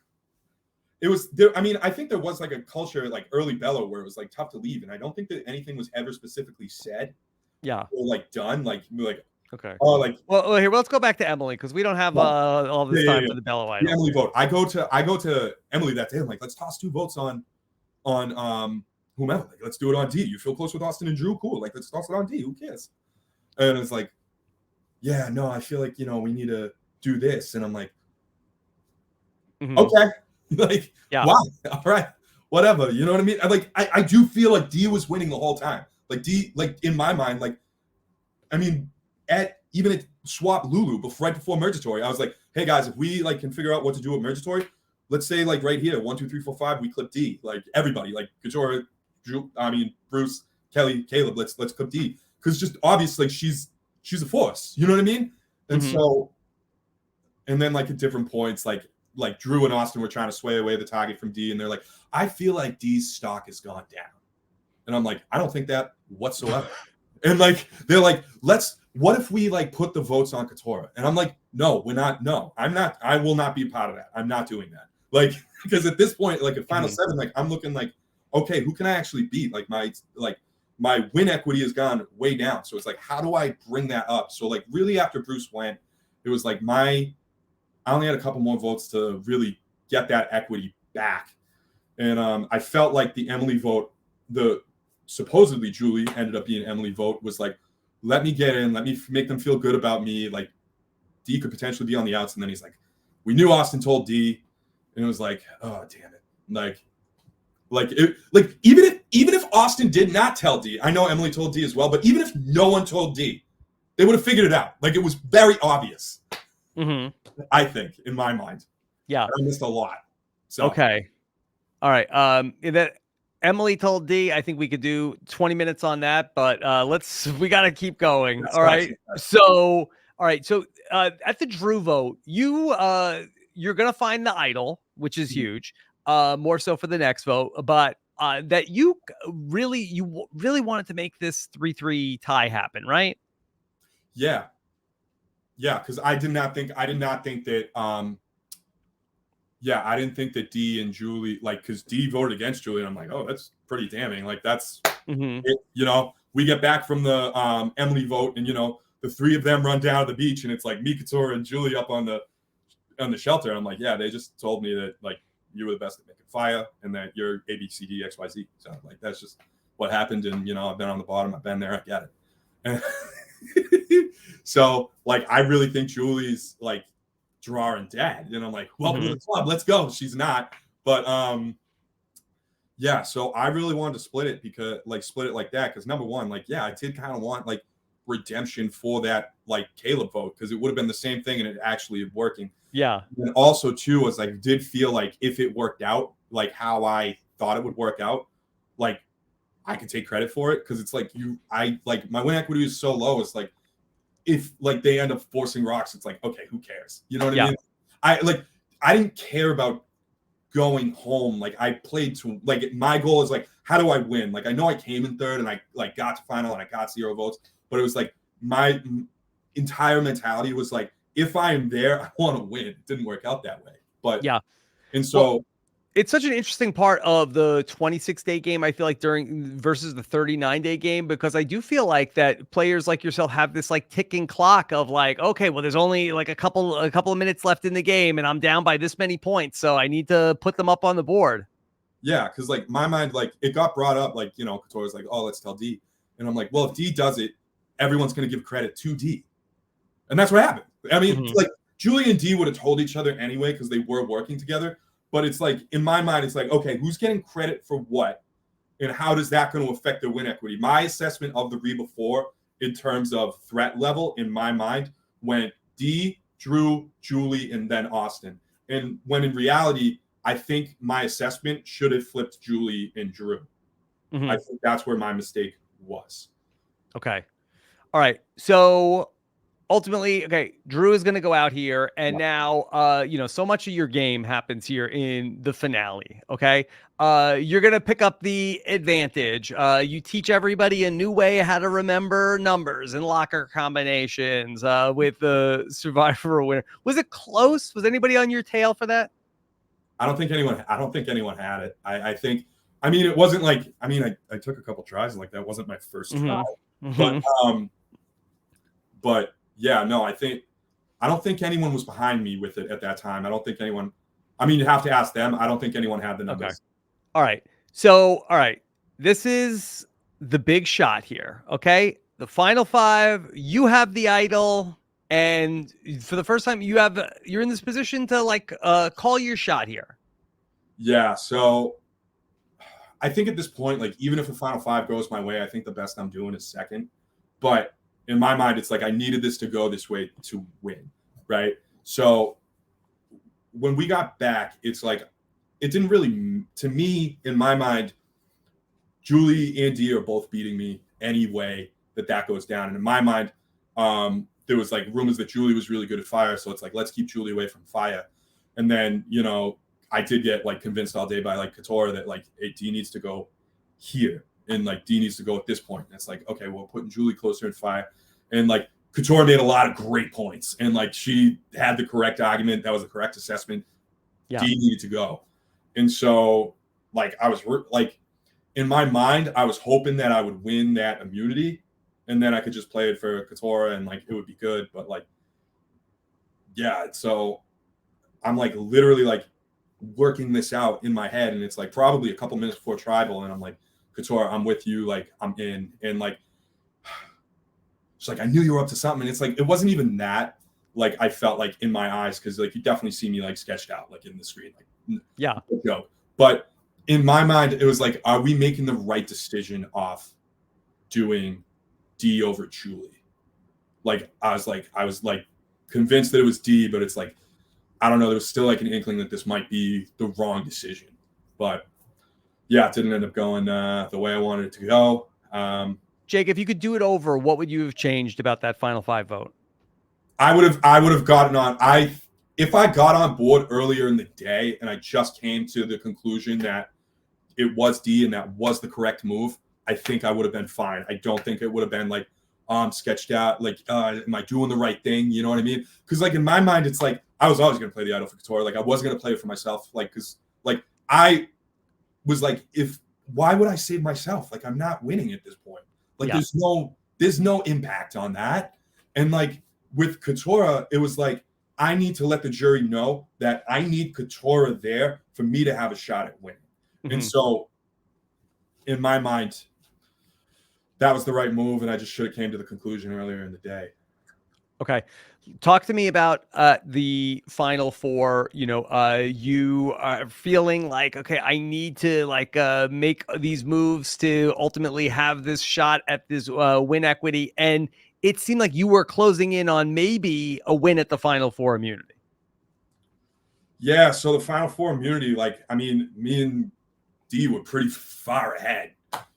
it was there. I mean, I think there was like a culture like early Bello where it was like tough to leave, and I don't think that anything was ever specifically said. Yeah. Or like done. Like okay. Oh, like well, here, let's go back to Emily because we don't have all this time for the Bello idol. The Emily vote. I go to Emily that day. I'm like, let's toss 2 votes on whomever. Like, let's do it on D. You feel close with Austin and Drew? Cool. Like, let's toss it on D. Who cares? And it's like, yeah, no, I feel like, we need to do this. And I'm like, okay. Like, wow. All right. Whatever. You know what I mean? I do feel like D was winning the whole time. Like D, like in my mind, like, I mean, even at Swap Lulu right before Mergatory, I was like, hey guys, if we like can figure out what to do with Mergatory, let's say like right here, 1, 2, 3, 4, 5, we clip D. Like everybody, like Katora, Drew, Bruce, Kelly, Caleb, let's clip D. Because just obviously she's a force. You know what I mean? And so, and then like at different points, like Drew and Austin were trying to sway away the target from D, and they're like, I feel like D's stock has gone down. And I'm like, I don't think that whatsoever. And like, they're like, what if we like put the votes on Katora? And I'm like, no, we're not. No, I'm not. I will not be a part of that. I'm not doing that. Like, because at this point, like at Final 7, like I'm looking like, okay, who can I actually beat? Like my win equity has gone way down. So it's like, how do I bring that up? So like really after Bruce went, it was like I only had a couple more votes to really get that equity back. And I felt like the Emily vote, supposedly Julie ended up being Emily vote, was like, let me get in, let me make them feel good about me. Like D could potentially be on the outs. And then he's like, we knew Austin told D. And it was like, oh, damn it. Even if Austin did not tell D, I know Emily told D as well, but even if no one told D, they would have figured it out. Like it was very obvious. I think, in my mind. Yeah. I missed a lot. So okay. All right. That Emily told D, I think we could do 20 minutes on that, but we got to keep going. All right. So All right. So at the Drew vote, you're gonna find the idol, which is huge. More so for the next vote, but that you really wanted to make this 3-3 tie happen, right? Yeah, yeah, because I did not think that yeah, I didn't think that D and Julie, like, because D voted against Julie, and I'm like, oh, that's pretty damning. Like, that's Mm-hmm. it, you know. We get back from the Emily vote, and the three of them run down to the beach, and it's like me, Couture, and Julie up on the shelter. And I'm like, yeah, they just told me that like you were the best at making fire, and that you're A B C D X Y Z. So like that's just what happened. And I've been on the bottom, I've been there, I get it. So like I really think Julie's like drawing dad, and I'm like, welcome to the club, let's go. She's not, but yeah, so I really wanted to split it like that because number one, like, yeah, I did kind of want like redemption for that like Caleb vote because it would have been the same thing and it actually working. Yeah. And also too was like did feel like if it worked out like how I thought it would work out, like I could take credit for it because it's like I like my win equity is so low. It's like if like they end up forcing rocks, it's like okay, who cares? You know what I mean? I didn't care about going home. Like I played to like my goal is like how do I win? Like I know I came in third and I like got to final and I got 0 votes, but it was like my entire mentality was like if I am there, I want to win. It didn't work out that way, but Yeah. and so It's such an interesting part of the 26-day game, I feel like, during versus the 39-day game, because I do feel like that players like yourself have this like ticking clock of like, okay, well, there's only like a couple of minutes left in the game and I'm down by this many points. So I need to put them up on the board. yeah, because like my mind, like it got brought up, like Couture was like, oh, let's tell D. And I'm like, well, if D does it, everyone's gonna give credit to D. And that's what happened. I mean, like Julie and D would have told each other anyway because they were working together. But it's like in my mind, it's like, okay, who's getting credit for what? And how does that going to affect their win equity? My assessment of the Reba 4 in terms of threat level in my mind went D, Drew, Julie, and then Austin. And when in reality, I think my assessment should have flipped Julie and Drew. I think that's where my mistake was. Okay. All right. So ultimately, okay, Drew is going to go out here, and now, so much of your game happens here in the finale. Okay, you're going to pick up the advantage. You teach everybody a new way how to remember numbers and locker combinations with the Survivor winner. Was it close? Was anybody on your tail for that? I don't think anyone had it. I think. I mean, it wasn't like. I mean, I took a couple tries, and like that wasn't my first try, but yeah, no, I don't think anyone was behind me with it at that time. I don't think anyone. I mean, you have to ask them. I don't think anyone had the numbers. Okay. All right. So, all right. This is the big shot here. Okay. The final 5, you have the idol. And for the first time, you're in this position to like call your shot here. Yeah. So I think at this point, like even if the final 5 goes my way, I think the best I'm doing is second. But in my mind, it's like I needed this to go this way to win, right? So when we got back, it's like it didn't really, to me, in my mind, Julie and D are both beating me any way that goes down. And in my mind, there was like rumors that Julie was really good at fire, so it's like let's keep Julie away from fire. And then I did get like convinced all day by like Couture that like hey, D needs to go here and like D needs to go at this point. And it's like okay, well putting Julie closer in fire, and like Couture made a lot of great points, and like she had the correct argument. That was the correct assessment. Yeah. D needed to go, and so like I was like in my mind, I was hoping that I would win that immunity, and then I could just play it for Couture, and like it would be good. But like, yeah, so I'm like literally like working this out in my head, and it's like probably a couple minutes before tribal, and I'm like, Couture, I'm with you, like I'm in, and like it's like I knew you were up to something, and it's like it wasn't even that. Like I felt like in my eyes because like you definitely see me like sketched out like in the screen, like yeah, joke, but in my mind, it was like, are we making the right decision off doing D over Julie? Like, I was like convinced that it was D, but it's like, I don't know. There was still like an inkling that this might be the wrong decision. But yeah, it didn't end up going the way I wanted it to go. Jake, if you could do it over, what would you have changed about that final 5 vote? I would have gotten on. If I got on board earlier in the day and I just came to the conclusion that it was D and that was the correct move, I think I would have been fine. I don't think it would have been like, oh, I'm sketched out. Like, am I doing the right thing? You know what I mean? Because like in my mind, it's like I was always going to play the idol for Couture. Like I wasn't going to play it for myself. Like because like I was like, if why would I save myself? Like I'm not winning at this point. Like Yeah. there's no impact on that. And like with Katora, it was like I need to let the jury know that I need Katora there for me to have a shot at winning. And Mhm. so in my mind, that was the right move, and I just should have came to the conclusion earlier in the day. Okay. Talk to me about the final four. You are feeling like, okay, I need to like make these moves to ultimately have this shot at this win equity. And it seemed like you were closing in on maybe a win at the final four immunity. Yeah, so the Final Four immunity, like, I mean, me and D were pretty far ahead.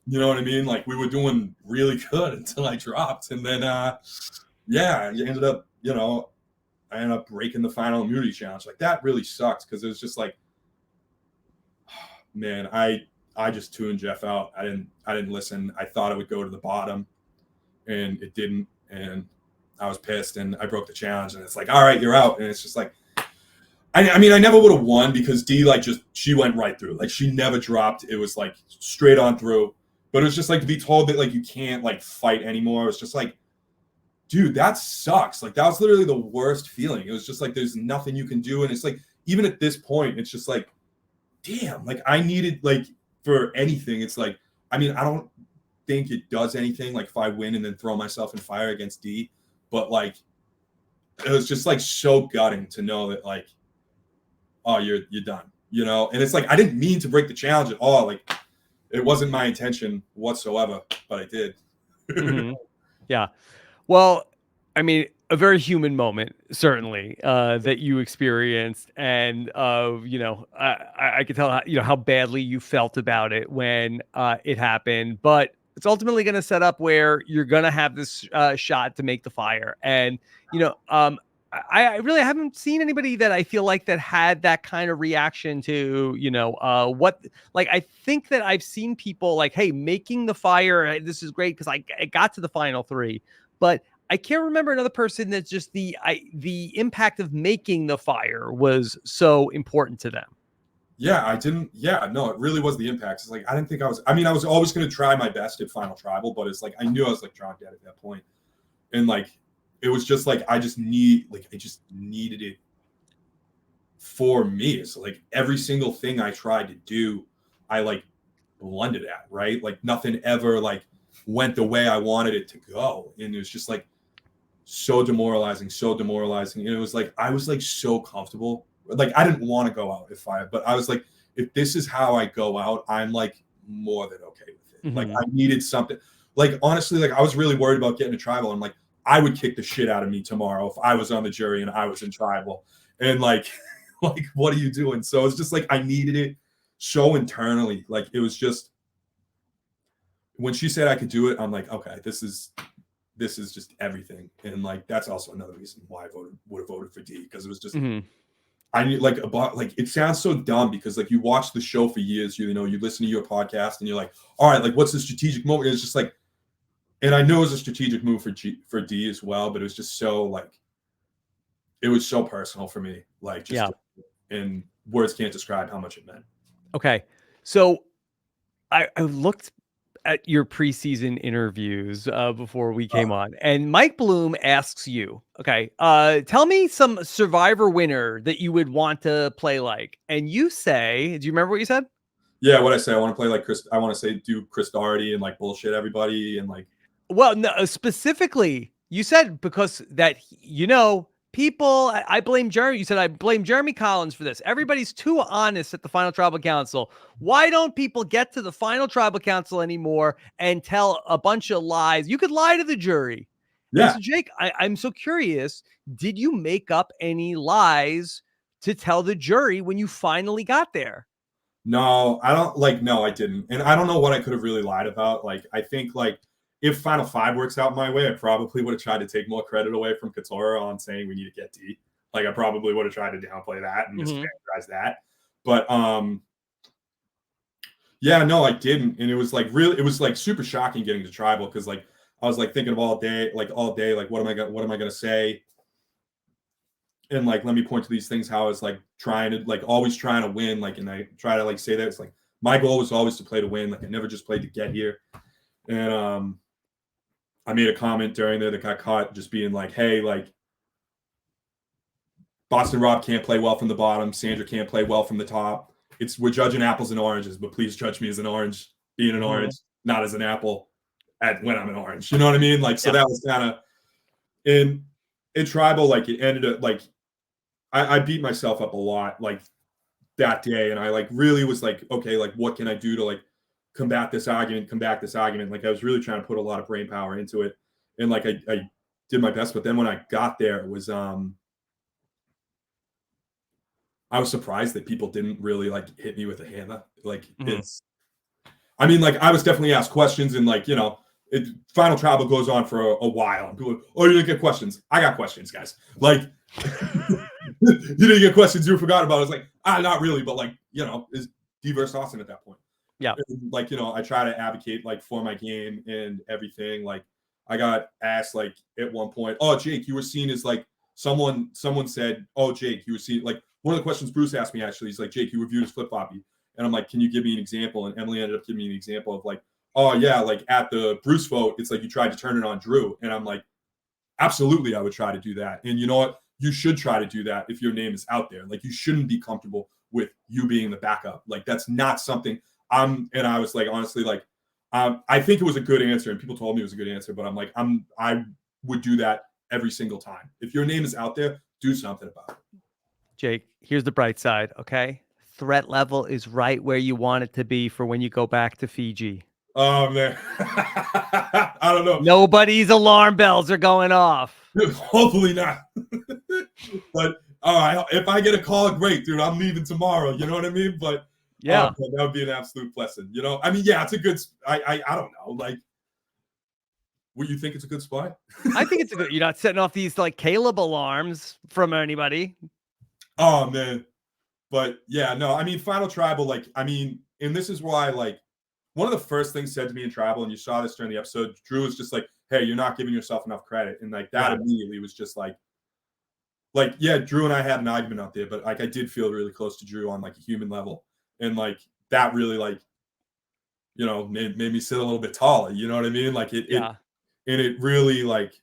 You know what I mean? Like, we were doing really good until I dropped. And then, yeah, you ended up, I ended up breaking the final immunity challenge. Like, that really sucks because it was just like, man, I just tuned Jeff out. I didn't listen. I thought it would go to the bottom, and it didn't. And I was pissed, and I broke the challenge. And it's like, all right, you're out. And it's just like, I mean, I never would have won because D she went right through. Like she never dropped. It was like straight on through. But it was just like to be told that like you can't like fight anymore. It was just like, dude, that sucks. Like that was literally the worst feeling. It was just like there's nothing you can do. And it's like even at this point, it's just like, damn, like I needed like for anything, it's like, I mean, I don't think it does anything like if I win and then throw myself in fire against D, but like it was just like so gutting to know that like, oh, you're done, And it's like I didn't mean to break the challenge at all. Like it wasn't my intention whatsoever, but I did. Mm-hmm. Yeah. Well, I mean, a very human moment, certainly, that you experienced, and I could tell how badly you felt about it when it happened. But it's ultimately going to set up where you're going to have this shot to make the fire, and you know, um, I really haven't seen anybody that I feel like that had that kind of reaction to what like I think that I've seen people like, hey, making the fire, this is great because I got to the final three, but I can't remember another person that's just the impact of making the fire was so important to them. Yeah, I didn't. Yeah, no, it really was the impact. It's like I didn't think I was. I mean, I was always going to try my best at Final Tribal, but it's like I knew I was like drawn dead at that point, and like it was just like I just needed it for me. So like every single thing I tried to do, I like blended at, right? Like nothing ever like went the way I wanted it to go. And it was just like so demoralizing, so demoralizing. And it was like I was like so comfortable. Like I didn't want to go out at five, but I was like, if this is how I go out, I'm like more than okay with it. Like Mm-hmm. I needed something. Like honestly, like I was really worried about getting a tribal. I'm like, I would kick the shit out of me tomorrow if I was on the jury and I was in tribal. And like, like, what are you doing? So it's just like I needed it so internally. Like it was just when she said I could do it, I'm like, okay, this is just everything. And like that's also another reason why I would have voted for D because it was just Mm-hmm. I need like about like it sounds so dumb because like you watch the show for years, you listen to your podcast and you're like, all right, like what's the strategic moment? It's just like, and I know it was a strategic move for D as well, but it was just so like it was so personal for me, like just Yeah. and words can't describe how much it meant. Okay. So I looked at your preseason interviews before we came on, and Mike Bloom asks you, okay, tell me some Survivor winner that you would want to play like, and you say, do you remember what you said? Yeah, what I say, I want to play like Chris. I want to say do Chris Doherty and like bullshit everybody and like Well, no, specifically, you said because that people. I blame Jeremy. You said I blame Jeremy Collins for this. Everybody's too honest at the final tribal council. Why don't people get to the final tribal council anymore and tell a bunch of lies? You could lie to the jury. And yeah. so, Jake, I'm so curious. Did you make up any lies to tell the jury when you finally got there? No, I don't like. No, I didn't, and I don't know what I could have really lied about. Like, I think like if Final Five works out my way, I probably would have tried to take more credit away from Katora on saying we need to get D. Like I probably would have tried to downplay that and mischaracterize that. But yeah, no, I didn't. And it was like really, it was like super shocking getting to tribal because like I was like thinking of all day, like what am I gonna say? And like let me point to these things how I was like trying to like always trying to win, like, and I try to like say that it's like my goal was always to play to win, like I never just played to get here. And I made a comment during there that got caught just being like, hey, like Boston Rob can't play well from the bottom, Sandra can't play well from the top. We're judging apples and oranges, but please judge me as an orange, being an orange, not as an apple when I'm an orange. You know what I mean? Like, so that was kind of in tribal, like it ended up like I beat myself up a lot like that day. And I like really was like, okay, like what can I do to like combat this argument? Like I was really trying to put a lot of brain power into it. And like I did my best. But then when I got there, it was I was surprised that people didn't really like hit me with a hammer. Like it's I mean, like I was definitely asked questions and like, you know, final travel goes on for a while. And people are, oh, you didn't get questions. I got questions, guys. Like you didn't get questions you forgot about. I was like, not really, but like, you know, is D versus Austin at that point. Yeah. And like, you know, I try to advocate like for my game and everything. Like I got asked like at one point, oh, Jake, you were seen as like someone said, oh, Jake, you were seen like one of the questions Bruce asked me actually, he's like, Jake, you were viewed as flip-floppy. And I'm like, can you give me an example? And Emily ended up giving me an example of like, oh yeah, like at the Bruce vote, it's like you tried to turn it on Drew. And I'm like, absolutely, I would try to do that. And you know what? You should try to do that if your name is out there. Like you shouldn't be comfortable with you being the backup. Like that's not something and I was like, honestly, like, I think it was a good answer and people told me it was a good answer, but I'm like, I would do that every single time. If your name is out there, do something about it. Jake, here's the bright side. Okay. Threat level is right where you want it to be for when you go back to Fiji. Oh man. I don't know. Nobody's alarm bells are going off. Hopefully not. But if I get a call, great, dude. I'm leaving tomorrow. You know what I mean? But yeah, that would be an absolute blessing. You know, I mean, yeah, it's a good. I don't know. Like, would you think it's a good spot? I think it's a good. You're not setting off these like Caleb alarms from anybody. Oh man, but yeah, no. I mean, Final Tribal. Like, I mean, and this is why like one of the first things said to me in Tribal, and you saw this during the episode. Drew was just like, hey, you're not giving yourself enough credit. And like that immediately was just like, yeah, Drew and I had an argument out there, but like I did feel really close to Drew on like a human level. And like that really like, you know, made me sit a little bit taller. You know what I mean? Like it really like,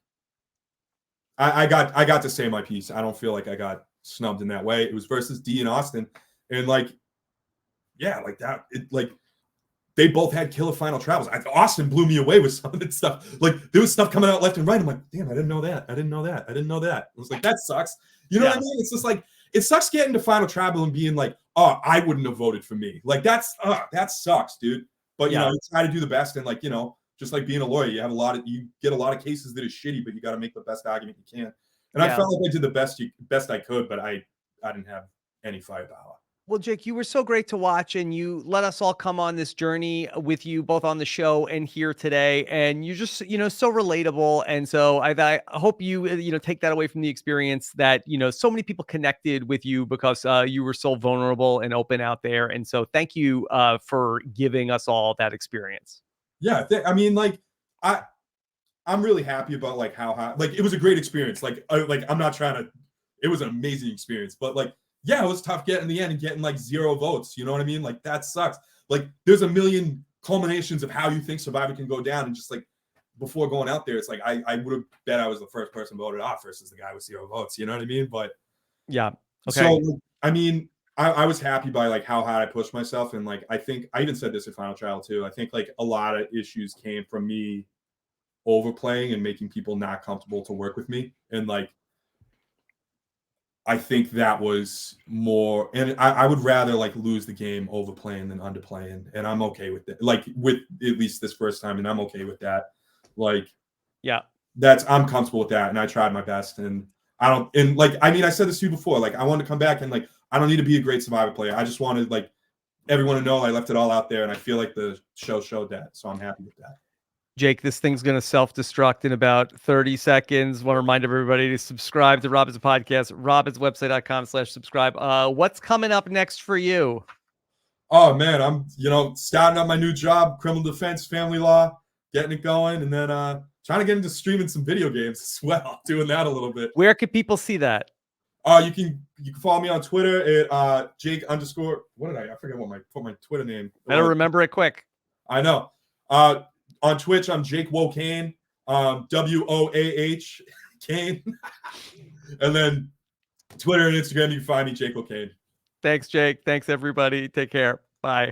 I got to say my piece. I don't feel like I got snubbed in that way. It was versus D and Austin. And like, yeah, like that, they both had killer final travels. Austin blew me away with some of that stuff. Like there was stuff coming out left and right. I'm like, damn, I didn't know that. I was like, that sucks. You know what I mean? It's just like, it sucks getting to final travel and being like, oh, I wouldn't have voted for me. Like that sucks, dude. But you know, you try to do the best. And like, you know, just like being a lawyer, you get a lot of cases that are shitty, but you got to make the best argument you can. And I felt like I did the best I could, but I didn't have any firepower. Well, Jake, you were so great to watch and you let us all come on this journey with you both on the show and here today. And you're just, you know, so relatable. And so I hope you, you know, take that away from the experience that, you know, so many people connected with you because you were so vulnerable and open out there. And so thank you for giving us all that experience. Yeah. I mean, like, I'm really happy about like how like it was a great experience. Like, I'm not trying to, it was an amazing experience, but like, yeah, it was tough getting the end and getting like 0 votes. You know what I mean? Like that sucks. Like there's a million culminations of how you think Survivor can go down. And just like before going out there, it's like, I would have bet I was the first person voted off versus the guy with 0 votes. You know what I mean? But yeah. Okay. So, I mean, I was happy by like how hard I pushed myself. And like, I think I even said this at Final Trial too. I think like a lot of issues came from me overplaying and making people not comfortable to work with me. And like, I think that was more, and I would rather like lose the game overplaying than underplaying. And I'm okay with it. Like with at least this first time. And I'm okay with that. Like, yeah, I'm comfortable with that. And I tried my best. And like, I mean, I said this to you before, like I wanted to come back and like, I don't need to be a great Survivor player. I just wanted like everyone to know I left it all out there. And I feel like the show showed that. So I'm happy with that. Jake, this thing's going to self-destruct in about 30 seconds. Want to remind everybody to subscribe to Robin's Podcast, robinswebsite.com/subscribe. What's coming up next for you? Oh man, I'm starting up my new job, criminal defense, family law, getting it going, and then trying to get into streaming some video games as well, doing that a little bit. Where can people see that? You can follow me on Twitter at Jake _. What did I forget what my Twitter name. Better remember it quick. I know. On Twitch, I'm Jake Wohkane, WOAH Kane, and then Twitter and Instagram, you can find me Jake Wohkane. Thanks, Jake. Thanks, everybody. Take care. Bye.